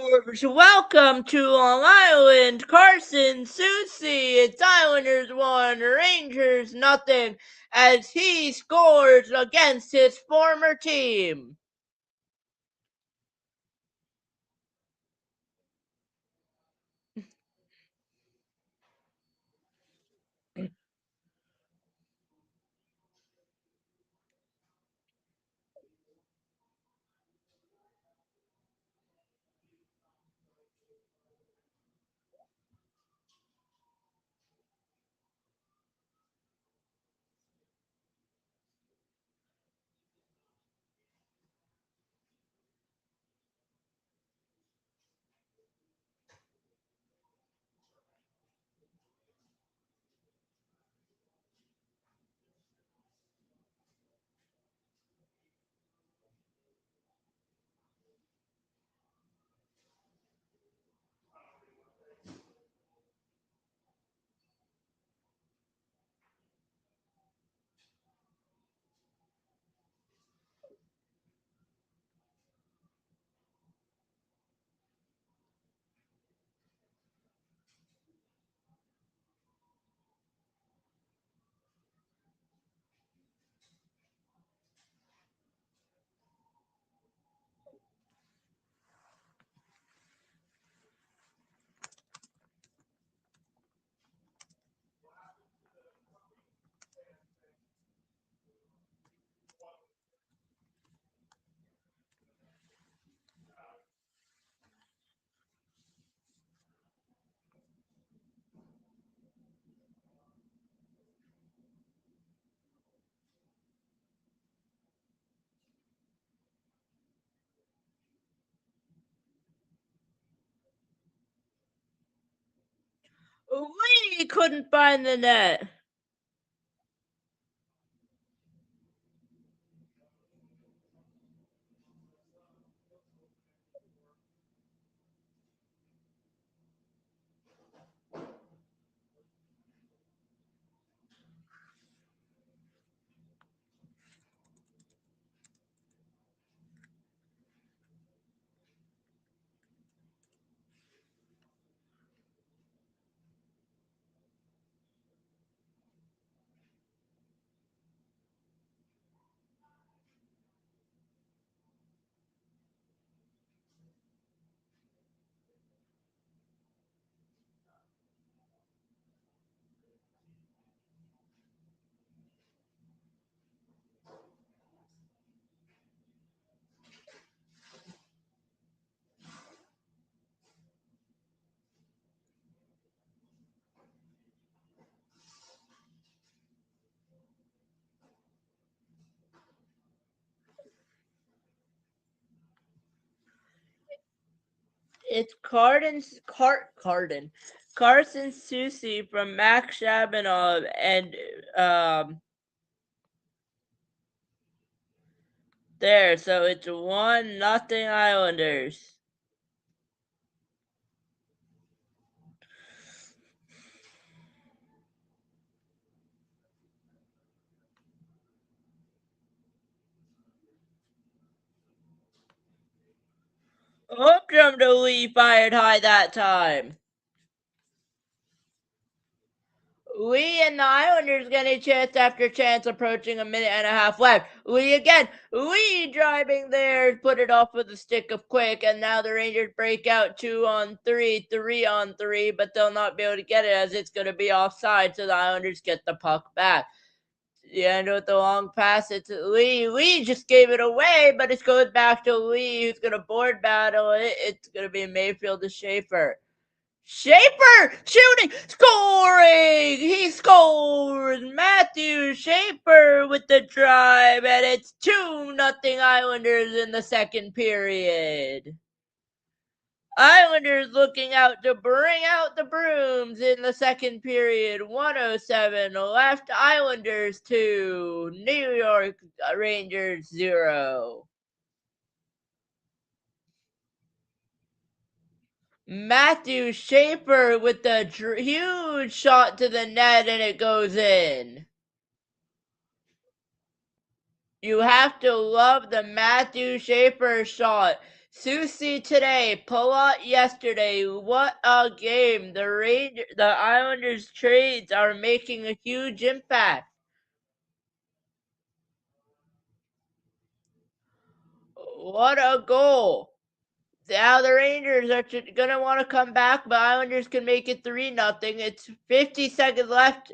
scores! Welcome to Long Island, Carson Soucy. It's Islanders 1, Rangers nothing, as he scores against his former team. We couldn't find the net. It's Carson Soucy from Max Shabanov and there. So it's 1-0 Islanders. Hooked to Lee, fired high that time. Lee and the Islanders getting chance after chance, approaching a minute and a half left. Lee again. Lee driving there, put it off with a stick of Quick, and now the Rangers break out 2-on-3, 3-on-3, but they'll not be able to get it as it's going to be offside, so the Islanders get the puck back. The end with the long pass, it's Lee. Lee just gave it away, but it goes back to Lee, who's going to board battle it. It's going to be Mayfield to Schaefer. Schaefer shooting, scoring! He scores! Matthew Schaefer with the drive, and it's 2-0 Islanders in the second period. Islanders looking out to bring out the brooms in the second period. 1:07 left. Islanders 2, New York Rangers 0. Matthew Schaefer with the huge shot to the net, and it goes in. You have to love the Matthew Schaefer shot. Susie today, Palat yesterday. What a game! The Islanders trades are making a huge impact. What a goal! Now the Rangers are gonna want to come back, but Islanders can make it 3-0. It's 50 seconds left.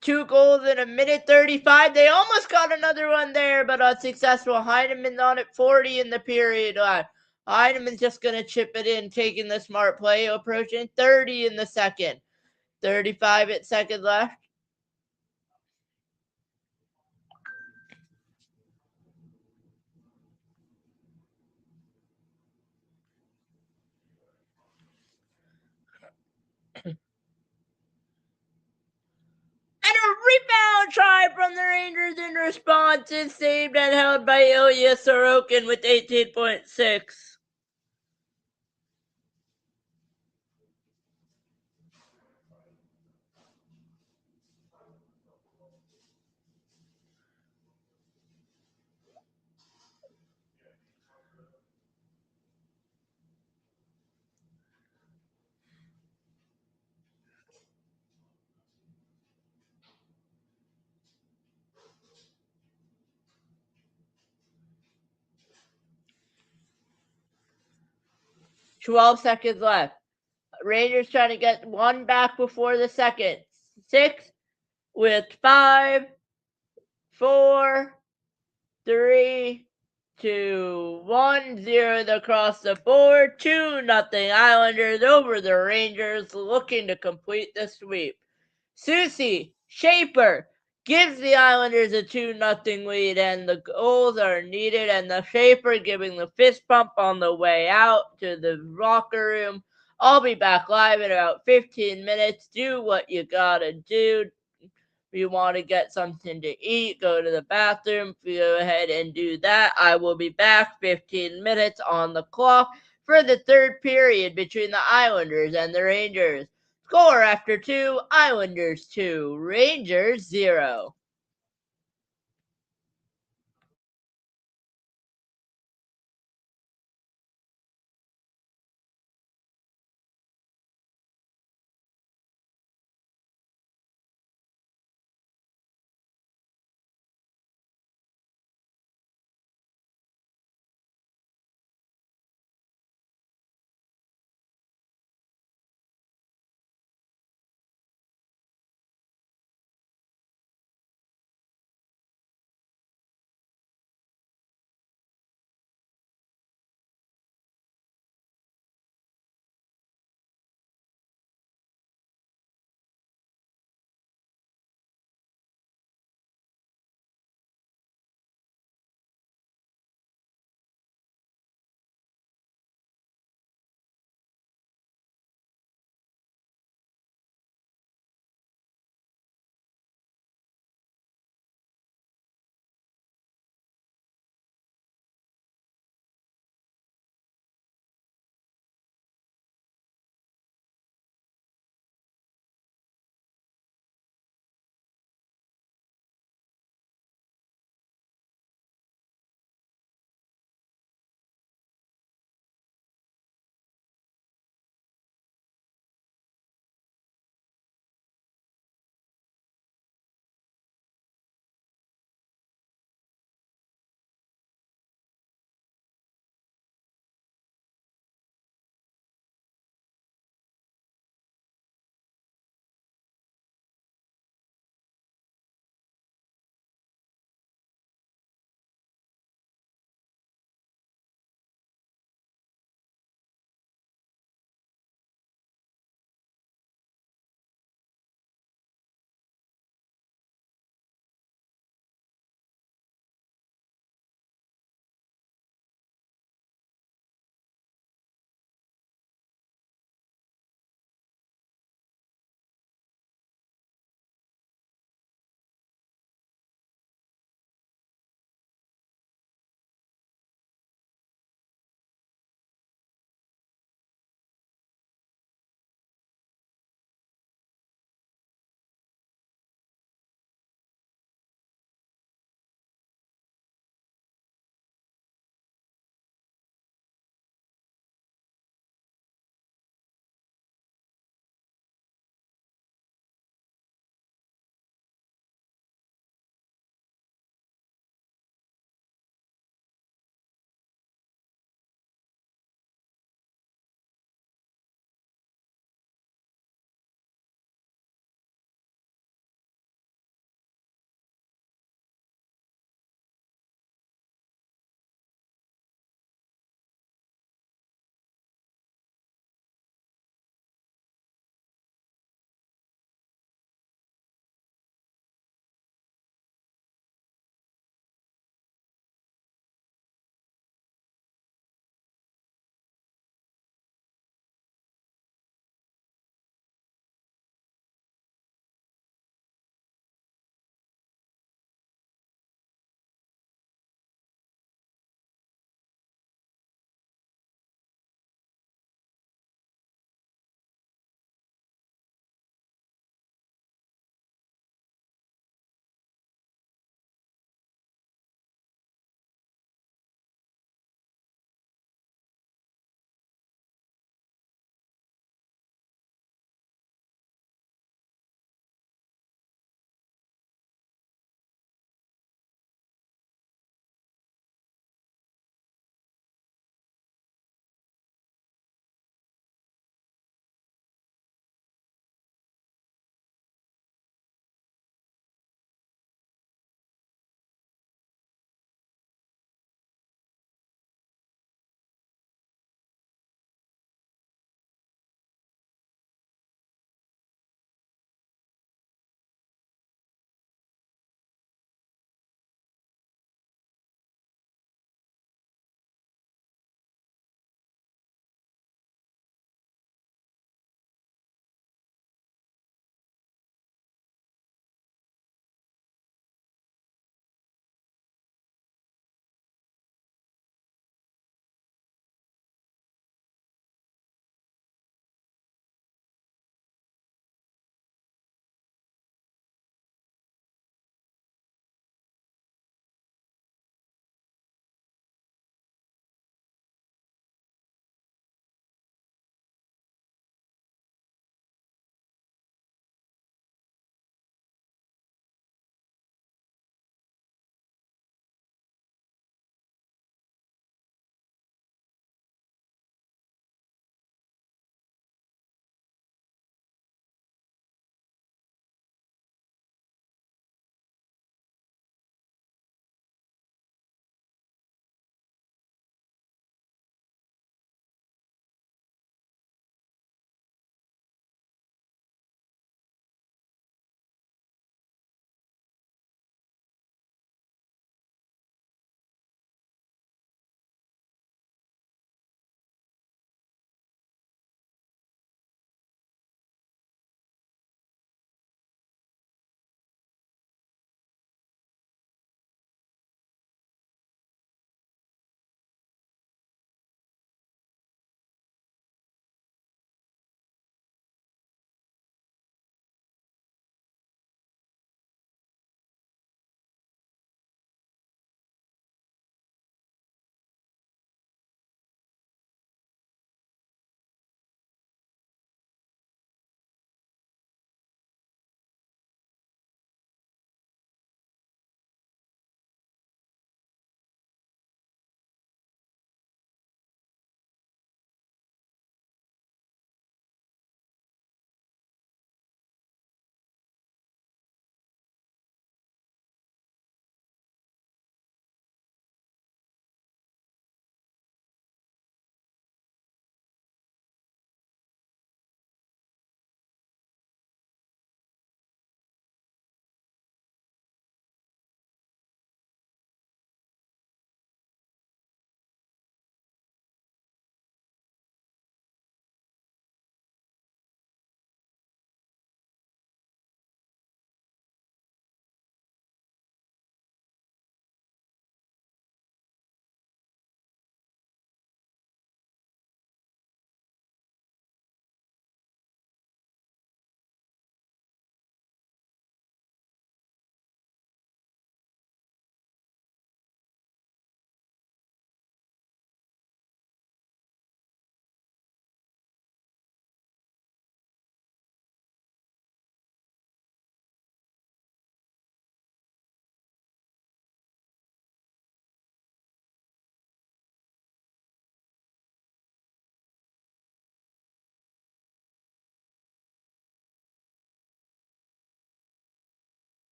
2 goals in a minute 35. They almost got another one there, but unsuccessful. Heineman's on at 40 in the period. Heineman's just going to chip it in, taking the smart play, approaching 30 in the second. 35 at second left. And a rebound try from the Rangers in response is saved and held by Ilya Sorokin with 18.6. Twelve seconds left. Rangers trying to get one back before the second. 6 with 5, 4, 3, 2, 1, 0 across the board. 2-0 Islanders over the Rangers, looking to complete the sweep. Susie Schaefer gives the Islanders a 2-0 lead, and the goals are needed. And the Schaefer giving the fist pump on the way out to the locker room. I'll be back live in about 15 minutes. Do what you gotta do. If you want to get something to eat, go to the bathroom, go ahead and do that. I will be back 15 minutes on the clock for the third period between the Islanders and the Rangers. Score after 2, Islanders 2, Rangers 0.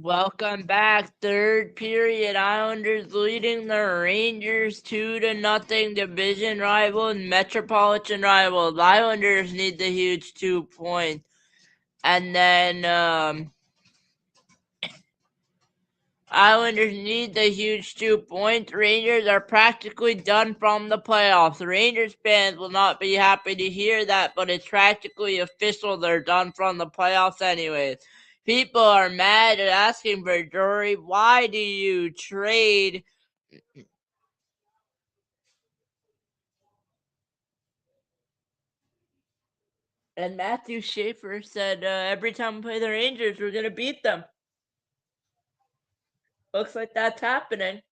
Welcome back. Third period. Islanders leading the Rangers 2-0. Division rival and Metropolitan rival. The Islanders need the huge 2 points. And then Islanders need the huge 2 points. Rangers are practically done from the playoffs. Rangers fans will not be happy to hear that, but it's practically official they're done from the playoffs anyways. People are mad and asking for Drury, why do you trade? And Matthew Schaefer said every time we play the Rangers, we're going to beat them. Looks like that's happening.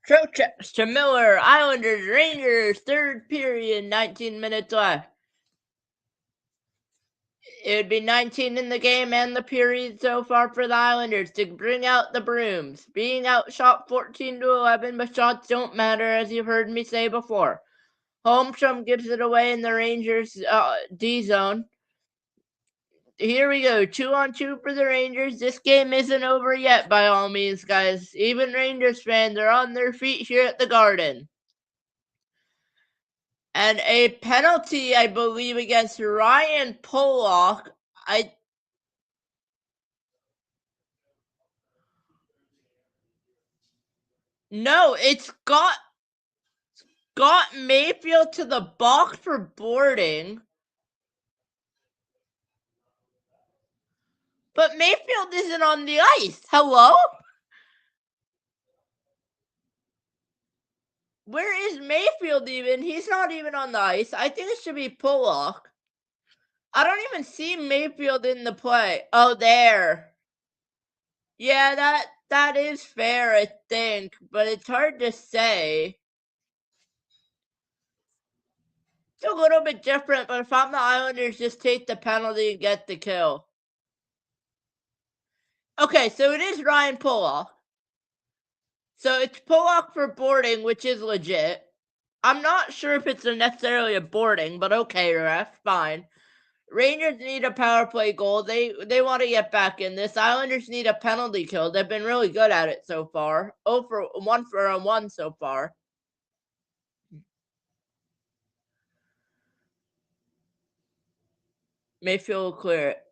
Trocheck to Miller, Islanders, Rangers, third period, 19 minutes left. It would be 19 in the game and the period so far for the Islanders to bring out the brooms. Being outshot 14-11, but shots don't matter, as you've heard me say before. Holmstrom gives it away in the Rangers D zone. Here we go, 2-on-2 for the Rangers. This game isn't over yet, by all means, guys. Even Rangers fans are on their feet here at the Garden. And a penalty, I believe, against Ryan Pollock. No, it's got Mayfield to the box for boarding. But Mayfield isn't on the ice. Hello? Where is Mayfield even? He's not even on the ice. I think it should be Pollock. I don't even see Mayfield in the play. Oh, there. Yeah, that is fair, I think, but it's hard to say. It's a little bit different, but if I'm the Islanders, just take the penalty and get the kill. Okay, so it is Ryan Pollock. So it's Pollock for boarding, which is legit. I'm not sure if it's necessarily a boarding, but okay, ref, fine. Rangers need a power play goal. They want to get back in this. Islanders need a penalty kill. They've been really good at it so far. 1 for 1 so far. Mayfield will clear it.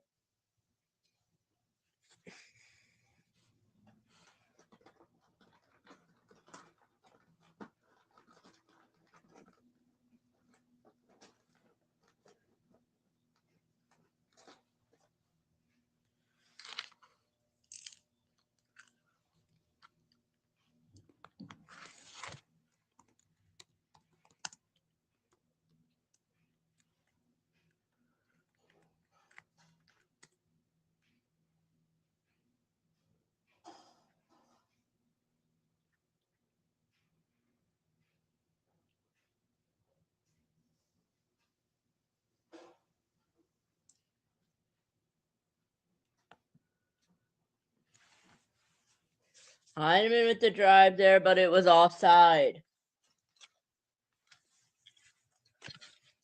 Heineman with the drive there, but it was offside.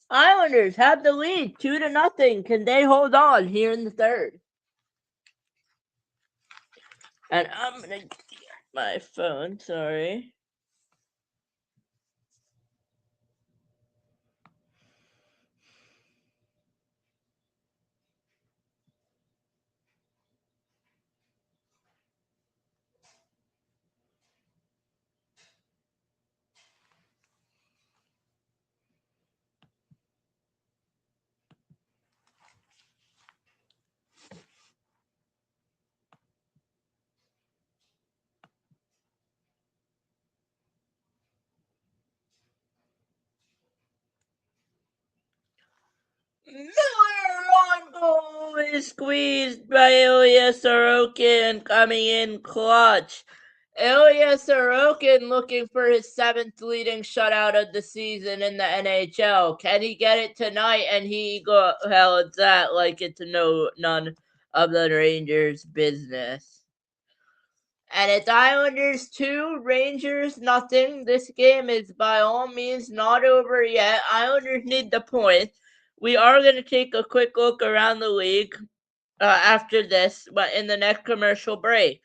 Islanders have the lead 2-0. Can they hold on here in the third? And I'm gonna get my phone, sorry. Miller on goal is squeezed by Ilya Sorokin coming in clutch. Ilya Sorokin looking for his 7th leading shutout of the season in the NHL. Can he get it tonight? And hell, it's that like it's none of the Rangers' business. And it's Islanders 2, Rangers nothing. This game is by all means not over yet. Islanders need the point. We are going to take a quick look around the league after this, but in the next commercial break.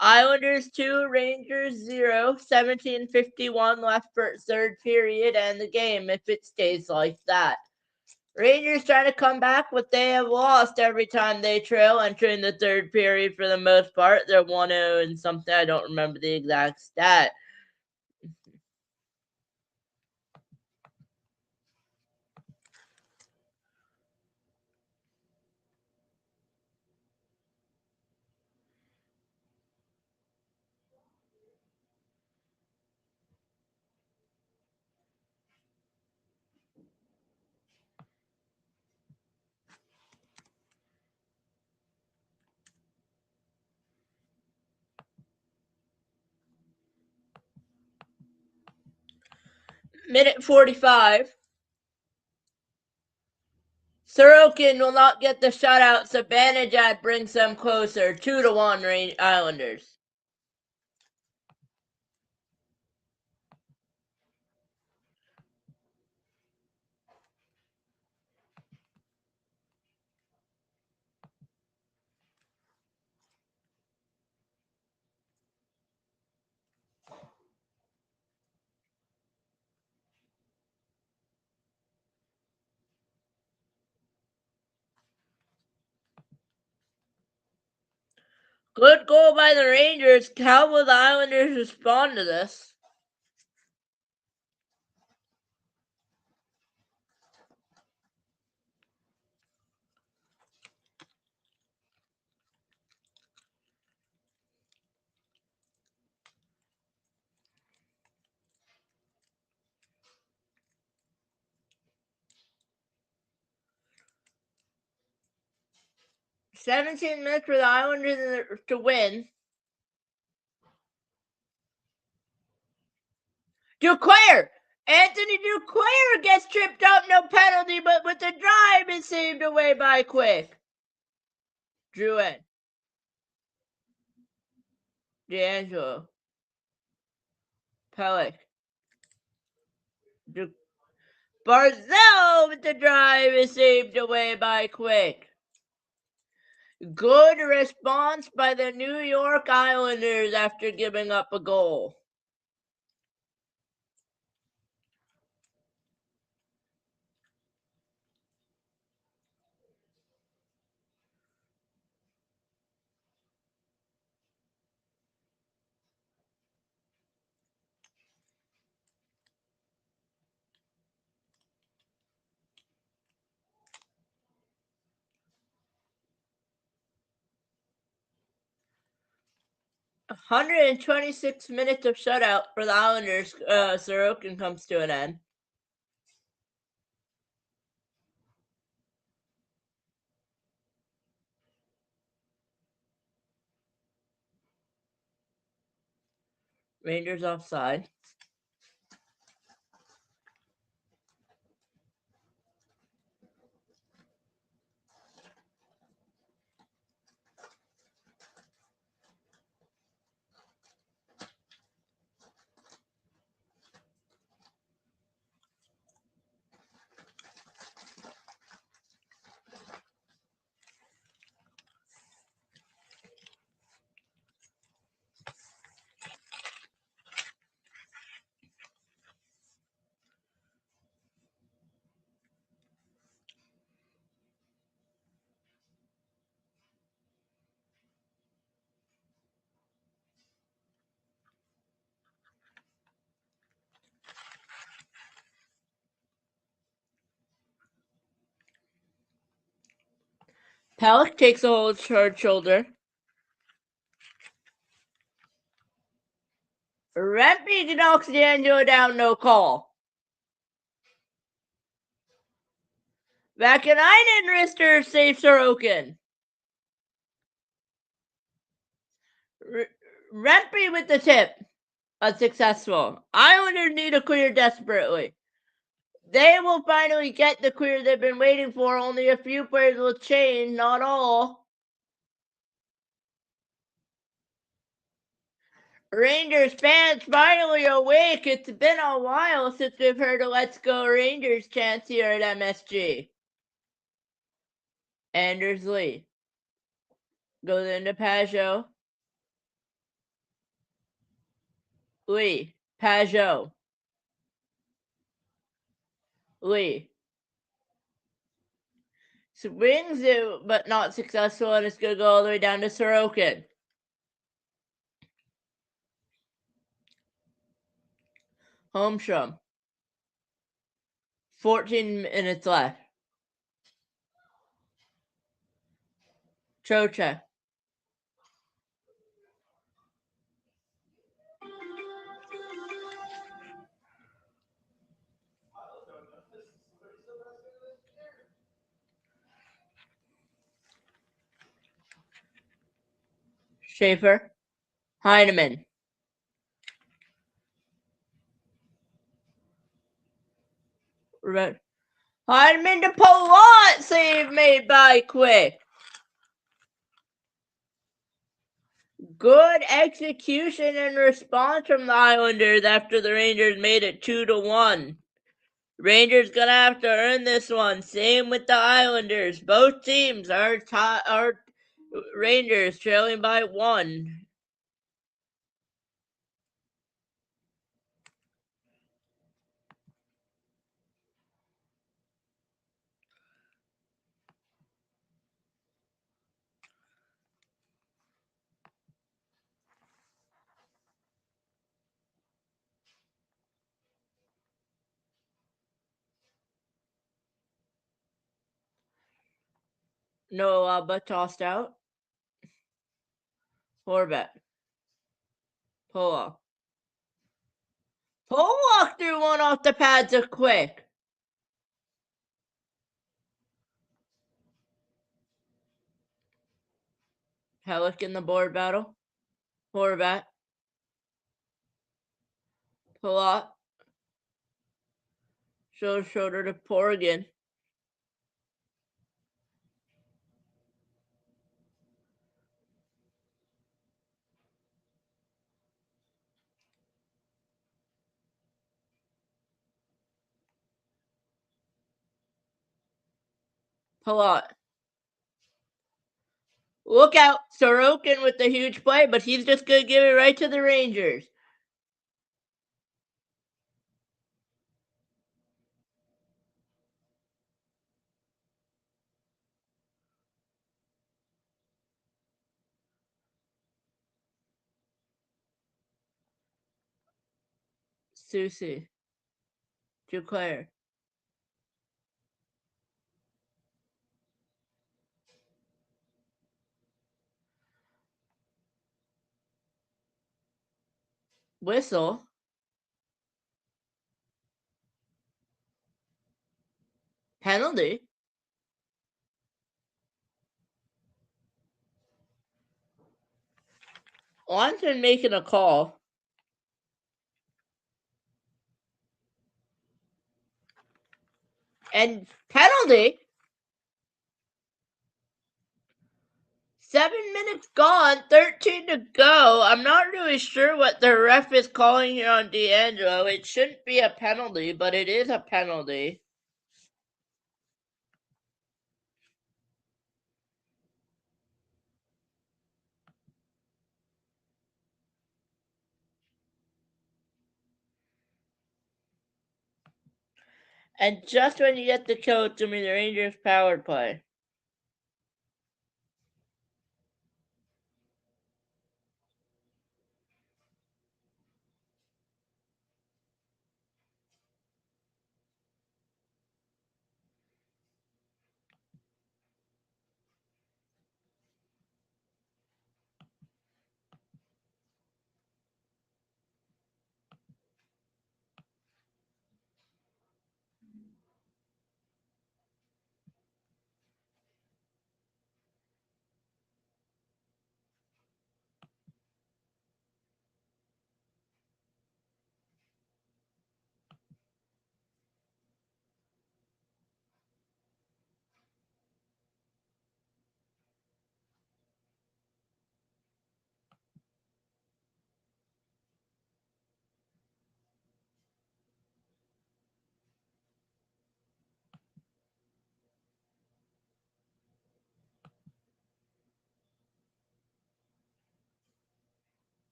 Islanders 2, Rangers 0, 17:51 left for third period and the game if it stays like that. Rangers trying to come back, but they have lost every time they trail entering the third period for the most part. They're 1-0 and something. I don't remember the exact stat. Minute 45. Sorokin will not get the shutout. Zibanejad brings them closer. 2-1 Islanders. Good goal by the Rangers. How will the Islanders respond to this? "17 minutes for the Islanders to win." Duclair! Anthony Duclair gets tripped up, no penalty, but with the drive is saved away by Quick. Drouin. DeAngelo. Pelech. Barzal with the drive is saved away by Quick. Good response by the New York Islanders after giving up a goal. "126 minutes of shutout for the Islanders. Sorokin comes to an end. Rangers offside. Pelech takes a hold hard shoulder. Rempe knocks D'Angelo down, no call. Vakanainen wrister saves Sorokin. Rempe with the tip. Unsuccessful. Islanders need a clear desperately. They will finally get the clear they've been waiting for. Only a few players will change, not all. Rangers fans finally awake. It's been a while since we've heard a Let's Go Rangers chant here at MSG. Anders Lee goes into Pajot. Lee. Pajot. Lee. Swings it, but not successful, and it's going to go all the way down to Sorokin. Holmstrom. 14 minutes left. Trocheck. Schaefer. Heineman. Heineman to Palat. Save made by Quick. Good execution and response from the Islanders after the Rangers made it 2-1. Rangers gonna have to earn this one. Same with the Islanders. Both teams are Rangers trailing by 1. Noah tossed out. Horvat. Pollock. Pollock threw one off the pads of Quick. Pelech in the board battle. Horvat. Pollock. Shoulder to Porrigan. Pollock. Look out. Sorokin with the huge play, but he's just going to give it right to the Rangers. Susie. Duclair. Whistle. Penalty. Watson making a call. And penalty. 7 minutes gone, 13 to go. I'm not really sure what the ref is calling here on D'Angelo. It shouldn't be a penalty, but it is a penalty. And just when you get the kill, it's going to be the Rangers power play.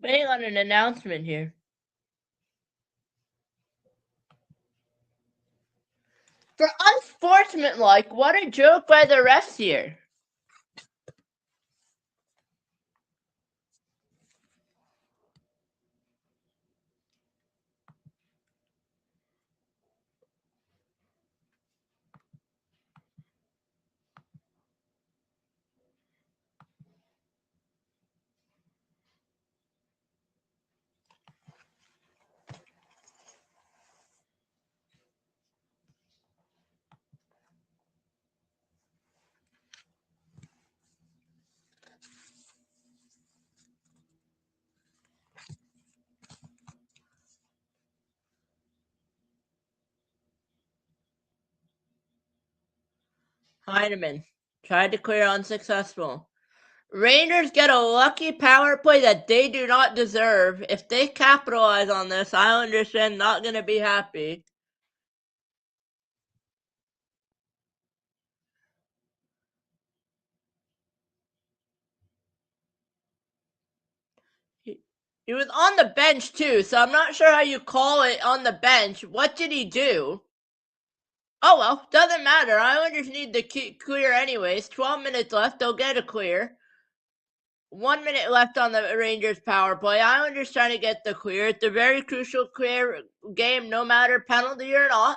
Waiting on an announcement here. For unsportsmanlike, what a joke by the refs here. Heineman tried to clear unsuccessful. Rangers get a lucky power play that they do not deserve. If they capitalize on this, Islanders fan not going to be happy. He was on the bench too, so I'm not sure how you call it on the bench. What did he do? Oh well, doesn't matter. Islanders need the clear anyways. 12 minutes left, they'll get a clear. 1 minute left on the Rangers power play. Islanders trying to get the clear. It's a very crucial clear game, no matter penalty or not.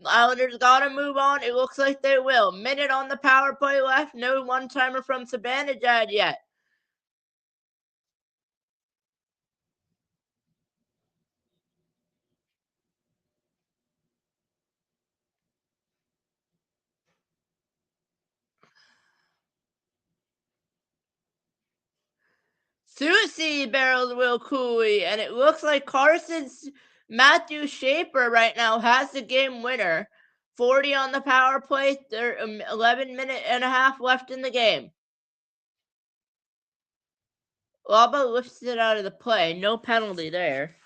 Islanders gotta move on. It looks like they will. Minute on the power play left. No one-timer from Zibanejad yet. Susie barrels Will Cooley, and it looks like Carson's Matthew Shaper right now has the game winner. 40 on the power play, 11 minute and a half left in the game. Laba lifts it out of the play. No penalty there.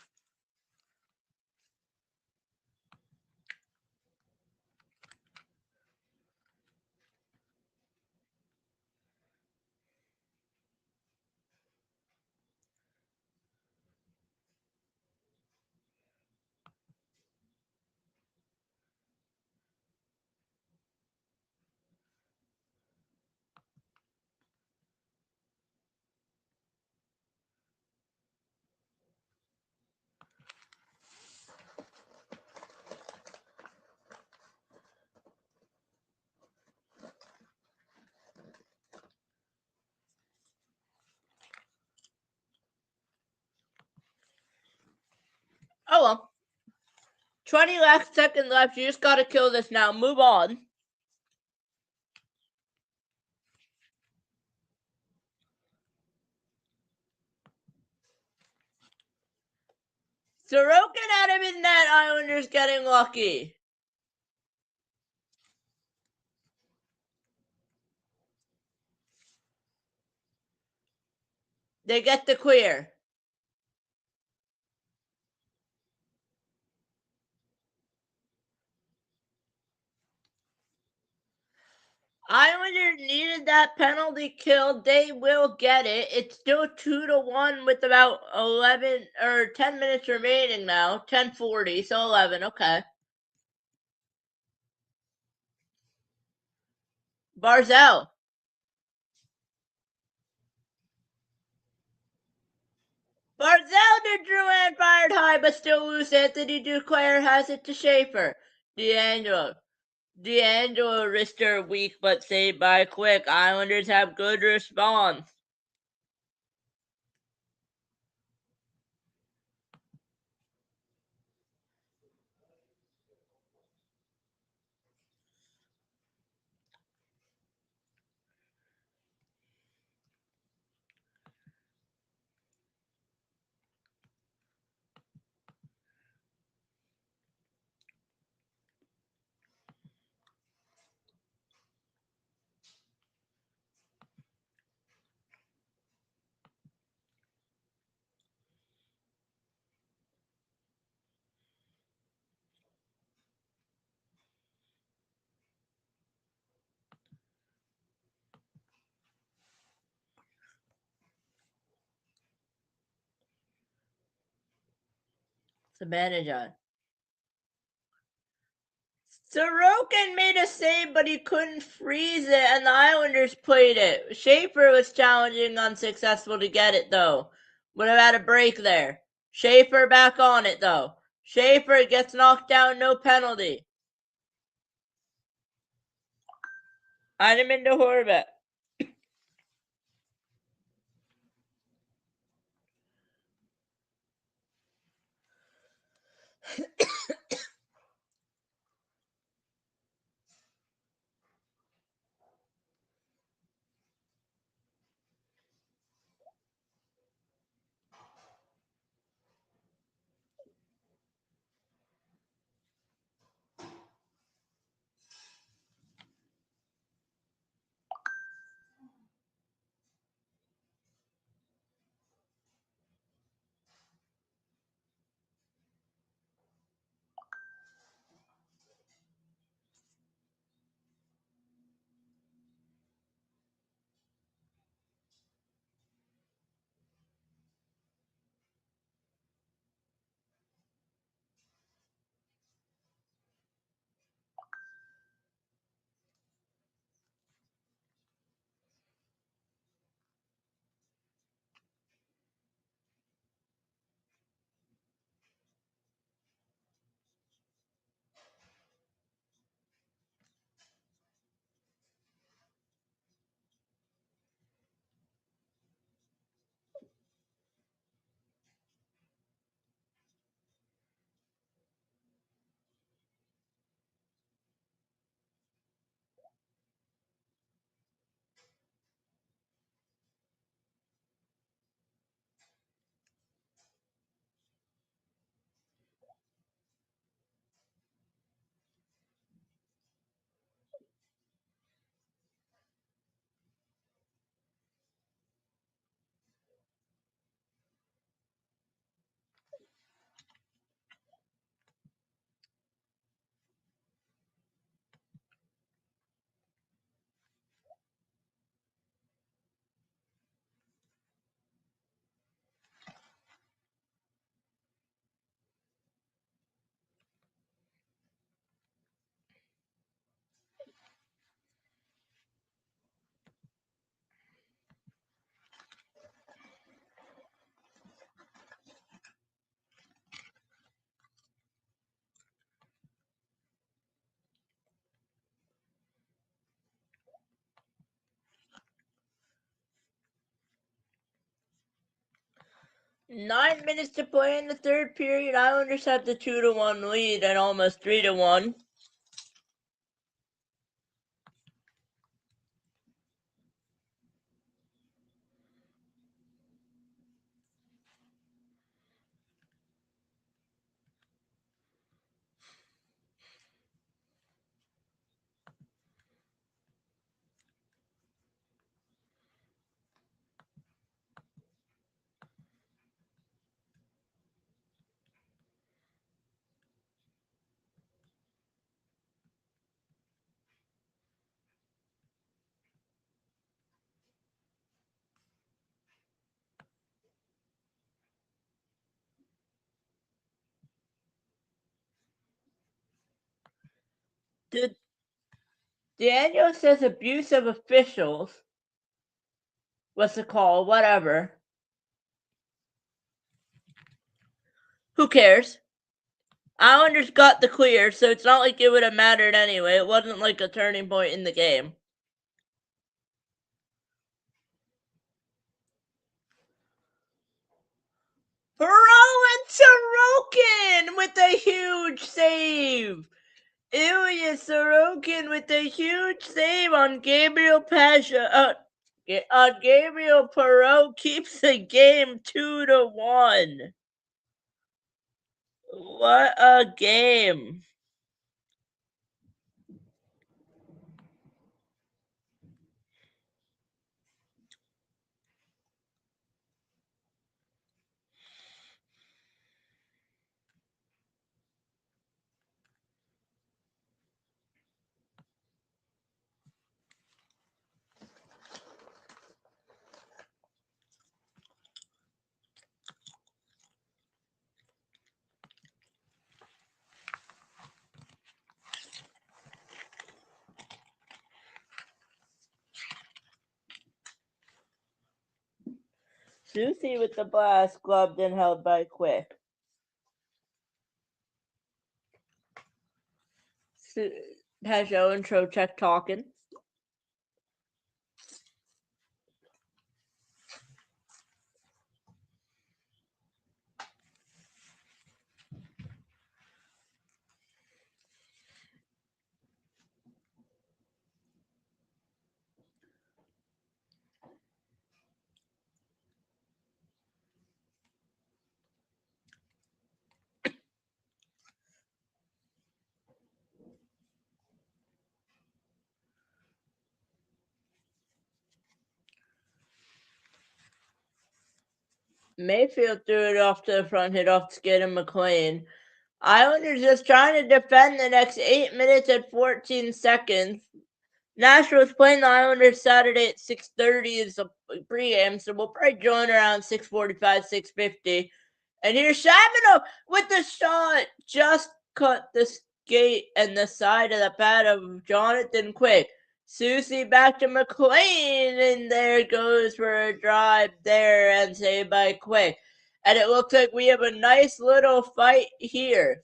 Oh well. 20 seconds left. You just gotta kill this now. Move on. Sorokin had him in net. Islanders getting lucky. They get the clear. Islanders needed that penalty kill. They will get it. It's still 2-1 with about 11 or 10 minutes remaining now. 10:40, so 11. Okay. Barzell. Barzell to Drouin fired high, but still loose. Anthony Duclair has it to Schaefer. DeAngelo. DeAngelo wrister weak, but saved by Quick. Islanders have good response. Zibanejad. Sorokin made a save, but he couldn't freeze it, and the Islanders played it. Schaefer was challenging, unsuccessful to get it, though. Would have had a break there. Schaefer back on it, though. Schaefer gets knocked down, no penalty. Heineman to Horvat. Nine minutes to play in the third period. Islanders have the 2-1 lead and almost 3-1. Daniel says abuse of officials. What's the call? Whatever. Who cares? Islanders got the clear, so it's not like it would have mattered anyway. It wasn't like a turning point in the game. Rowan Sorokin with a huge save. Ilya Sorokin with a huge save on Gabriel Pasha. Gabriel Perreault keeps the game 2-1. What a game. Susie with the blast, gloved and held by Quick. Peugeot and Trocheck talking. Mayfield threw it off to the front, hit off Skid and McLean. Islanders just trying to defend the next 8 minutes and 14 seconds. Nashville's playing the Islanders Saturday at 6:30 is a pregame, so we'll probably join around 6:45, 6:50. And here's Shabano with the shot. Just cut the skate and the side of the pad of Jonathan Quick. Susie back to McLean, and there goes for a drive there and saved by Quick. And it looks like we have a nice little fight here.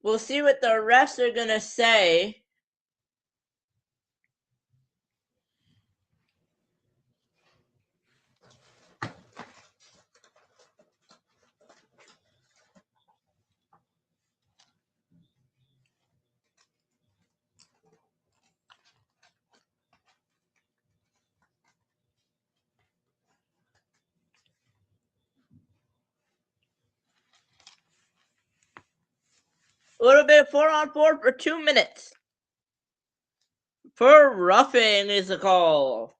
We'll see what the refs are going to say. A little bit of 4-on-4 for 2 minutes. For roughing is the call.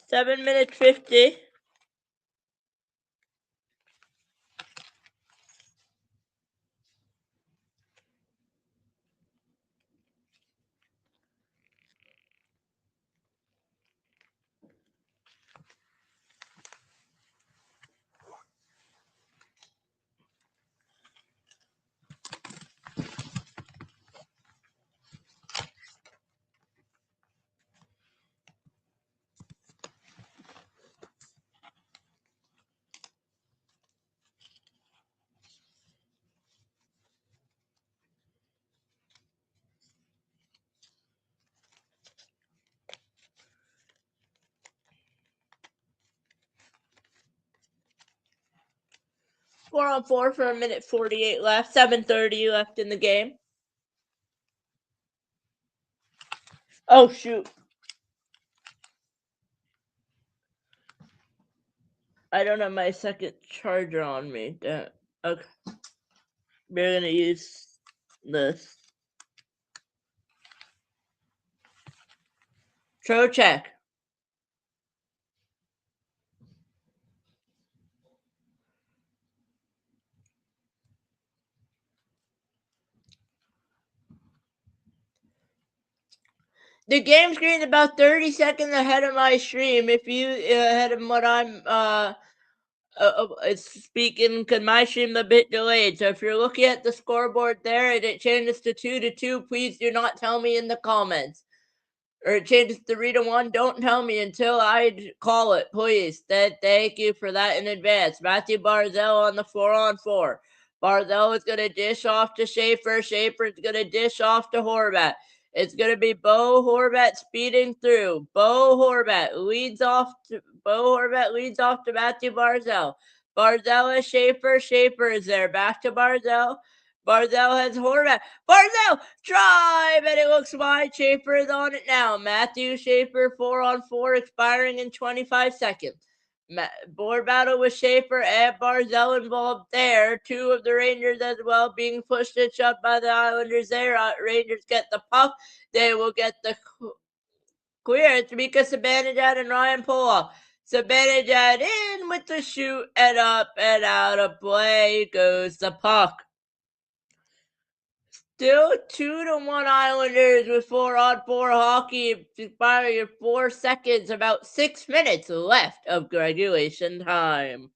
Seven minutes 50. Four on four for a minute 48 left. 7:30 left in the game. Oh, shoot. I don't have my second charger on me. Okay. We're going to use this. Trocheck. The game screen's about 30 seconds ahead of my stream. If you ahead of what I'm speaking, because my stream's a bit delayed. So if you're looking at the scoreboard there and it changes to 2-2, please do not tell me in the comments. Or it changes to 3-1. Don't tell me until I call it, please. Thank you for that in advance. Matthew Barzal on the 4-on-4. Barzal is going to dish off to Schaefer. Schaefer is going to dish off to Horvat. It's going to be Bo Horvat speeding through. Bo Horvat leads off to Matthew Barzal. Barzal is Schaefer. Schaefer is there. Back to Barzal. Barzal has Horvat. Barzal drive, and it looks wide. Schaefer is on it now. Matthew Schaefer 4-on-4 expiring in 25 seconds. Board battle with Schaefer and Barzal involved there. Two of the Rangers as well being pushed and shoved by the Islanders there. Rangers get the puck. They will get the clearance. Mika Zibanejad and Ryan Pulock. Zibanejad in with the shoot, and up and out of play goes the puck. Still 2-1 Islanders with 4-on-4 hockey. By your 4 seconds, about 6 minutes left of regulation time.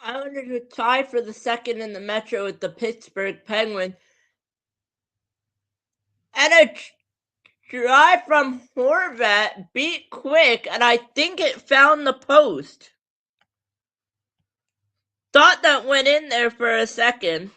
Islanders would tie for the second in the Metro with the Pittsburgh Penguins. And a drive from Horvat beat quick, and I think it found the post. Thought that went in there for a second.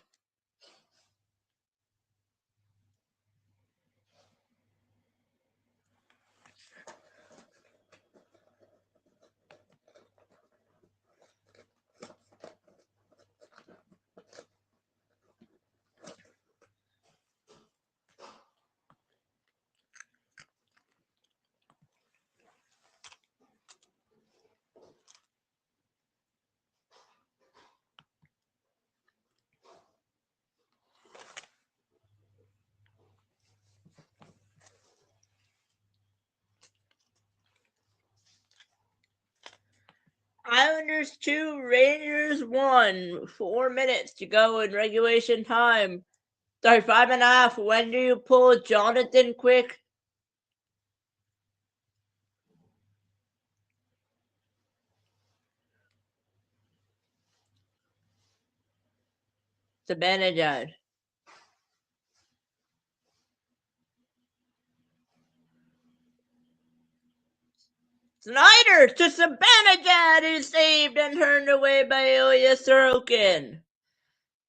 Islanders 2, Rangers 1. 4 minutes to go in regulation time. Sorry, 5.5. When do you pull Jonathan Quick? Zibanejad. Snyder to Zibanejad, is saved and turned away by Ilya Sorokin.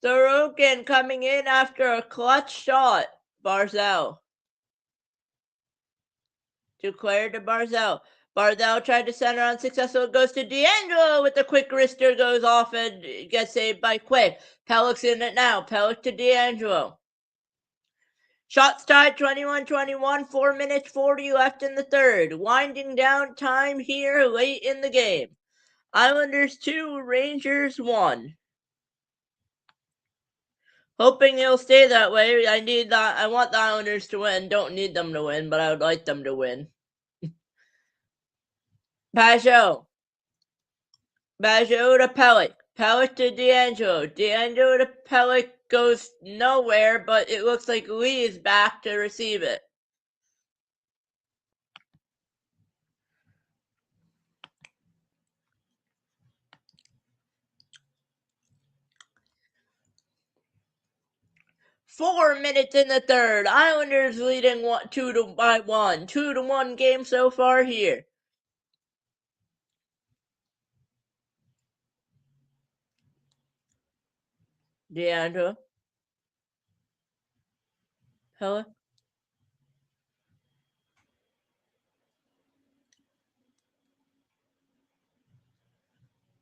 Sorokin coming in after a clutch shot. Barzal. To Claire to Barzal. Barzal tried to center unsuccessful. It goes to DeAngelo with the quick wrister, goes off and gets saved by Quick. Pellick's in it now. Pellick to DeAngelo. Shots tied 21-21, 4 minutes 40 left in the third. Winding down time here late in the game. Islanders 2, Rangers 1. Hoping it'll stay that way. I want the Islanders to win. Don't need them to win, but I would like them to win. Pajot. Pajot to Pellick. Pellick to DeAngelo. DeAngelo to Pellick goes nowhere, but it looks like Lee is back to receive it. 4 minutes in the third. Islanders leading 2-1. 2-1 game so far here. DeAndre. Hello?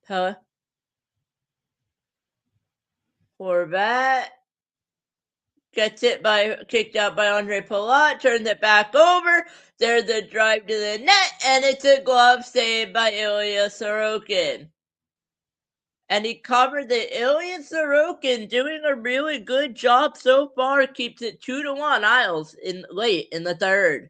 Hello? Horvat gets it kicked out by Andre Palat, turns it back over. There's a drive to the net, and it's a glove save by Ilya Sorokin. And he covered the Ilya Sorokin, doing a really good job so far. Keeps it 2-1 Isles late in the third.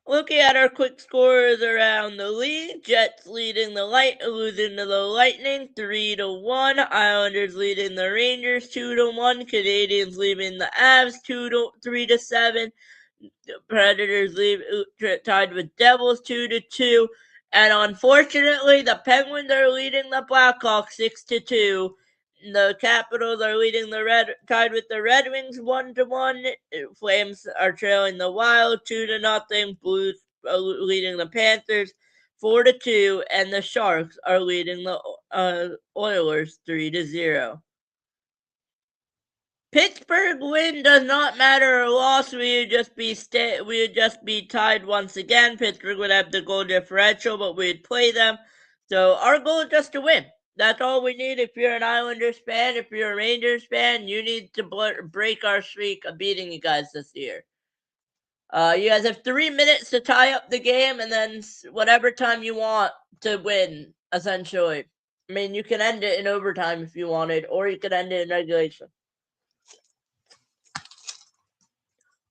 Looking at our quick scores around the league, Jets leading losing to the Lightning 3-1. Islanders leading the Rangers 2-1. Canadians leaving the Avs 3-7. Predators tied with Devils 2-2. And unfortunately, the Penguins are leading the Blackhawks 6-2. The Capitals are tied with the Red Wings 1-1. Flames are trailing the Wild 2-0. Blues are leading the Panthers 4-2, and the Sharks are leading the Oilers 3-0. Pittsburgh win does not matter or loss. We would just be tied once again. Pittsburgh would have the goal differential, but we'd play them. So our goal is just to win. That's all we need. If you're an Islanders fan, if you're a Rangers fan, you need to break our streak of beating you guys this year. You guys have 3 minutes to tie up the game, and then whatever time you want to win, essentially. I mean, you can end it in overtime if you wanted, or you could end it in regulation.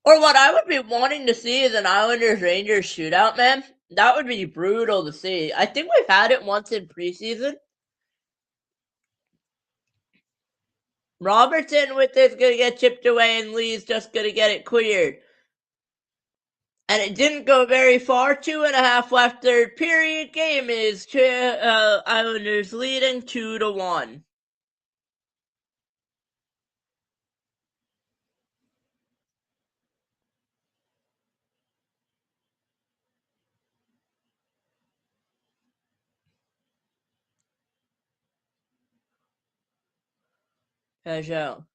Or what I would be wanting to see is an Islanders-Rangers shootout, man. That would be brutal to see. I think we've had it once in preseason. Robertson with this going to get chipped away, and Lee's just going to get it cleared. And it didn't go very far. 2.5 left third period. Game is Islanders leading 2-1. Peugeot.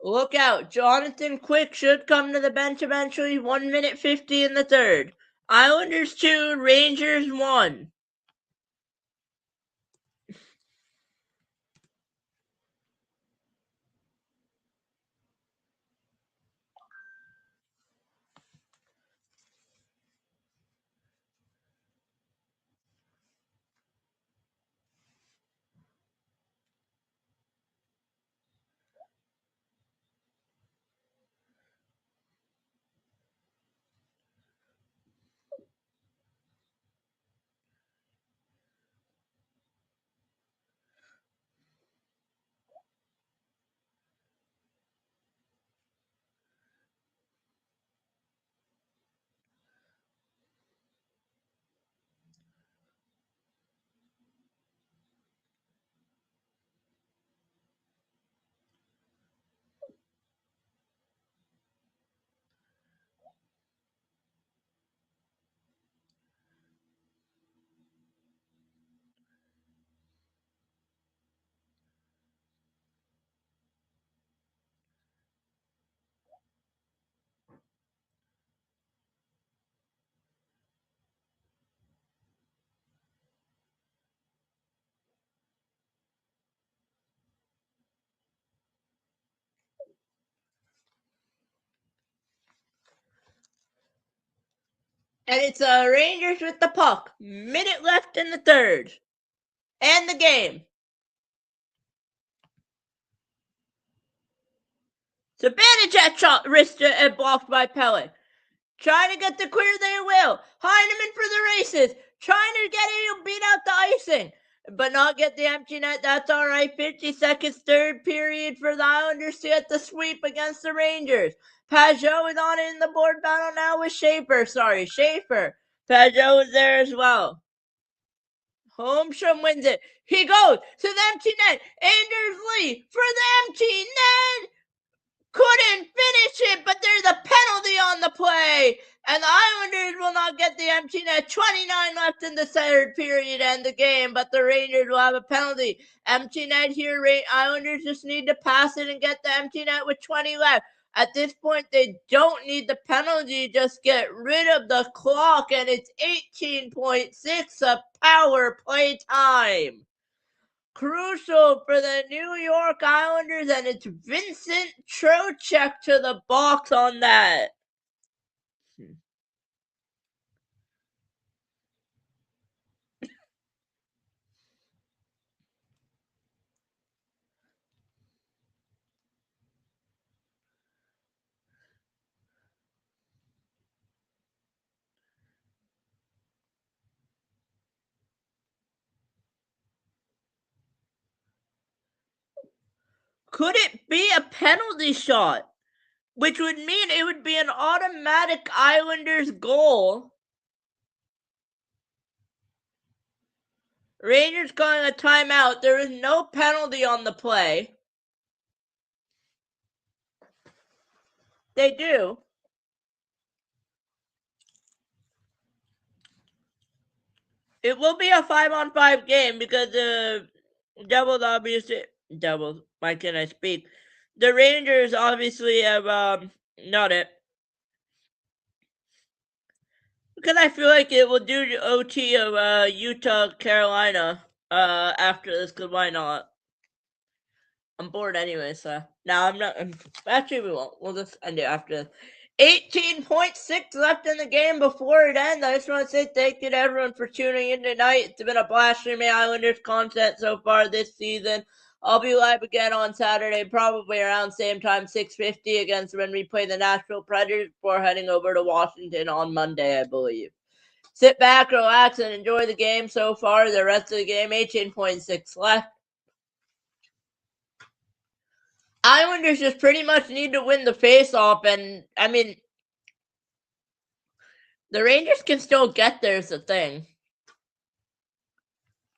Look out. Jonathan Quick should come to the bench eventually. 1 minute 50 in the third. Islanders 2, Rangers 1. And it's Rangers with the puck. Minute left in the third. And the game. Zibanejad shot wristed and blocked by Pelech. Trying to get the clear, they will. Heineman for the races. Trying to get it, beat out the icing. but not get the empty net. That's all right. 50 seconds, third period for the Islanders to get the sweep against the Rangers. Pajot is on in the board battle now with Schaefer. Schaefer. Pajot is there as well. Holmstrom wins it. He goes to the empty net. Anders Lee for the empty net. Couldn't finish it, but there's a penalty on the play. And the Islanders will not get the empty net. 29 left in the third period and the game, but the Rangers will have a penalty. Empty net here. Islanders just need to pass it and get the empty net with 20 left. At this point, they don't need the penalty. Just get rid of the clock, and it's 18.6 of power play time. Crucial for the New York Islanders, and it's Vincent Trocheck to the box on that. Could it be a penalty shot? Which would mean it would be an automatic Islanders goal. Rangers calling a timeout. There is no penalty on the play. They do. It will be a 5-on-5 game because the Devils obviously... Devils, why can't I speak? The Rangers obviously have not it. Because I feel like it will do OT of Utah, Carolina after this, because why not? I'm bored anyway, so. Now I'm not. Actually, we won't. We'll just end it after this. 18.6 left in the game before it ends. I just want to say thank you to everyone for tuning in tonight. It's been a blast streaming Islanders content so far this season. I'll be live again on Saturday, probably around same time, 6:50, against when we play the Nashville Predators before heading over to Washington on Monday, I believe. Sit back, relax, and enjoy the game so far. The rest of the game, 18.6 left. Islanders just pretty much need to win the face-off, and, I mean, the Rangers can still get there is the thing.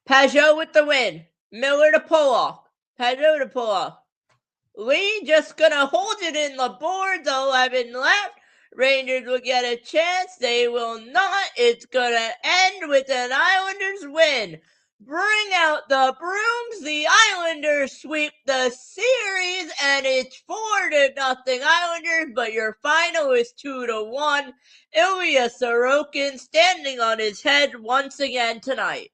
Pajot with the win. Miller to pull off. Pajot to pull off. Lee just gonna hold it in the boards. 11 left. Rangers will get a chance. They will not. It's gonna end with an Islanders win. Bring out the brooms. The Islanders sweep the series, and it's 4-0 Islanders, but your final is 2-1. Ilya Sorokin standing on his head once again tonight.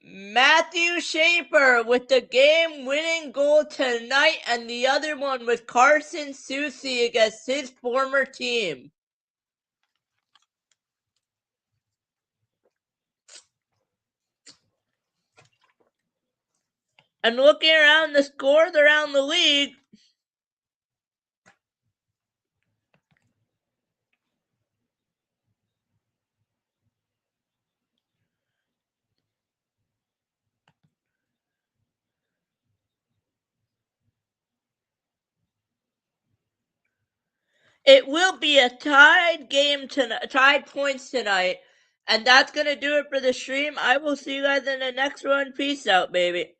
Matthew Schaefer with the game-winning goal tonight, and the other one with Carson Soucy against his former team. And looking around the scores around the league, it will be a tied game tonight, tied points tonight. And that's going to do it for the stream. I will see you guys in the next one. Peace out, baby.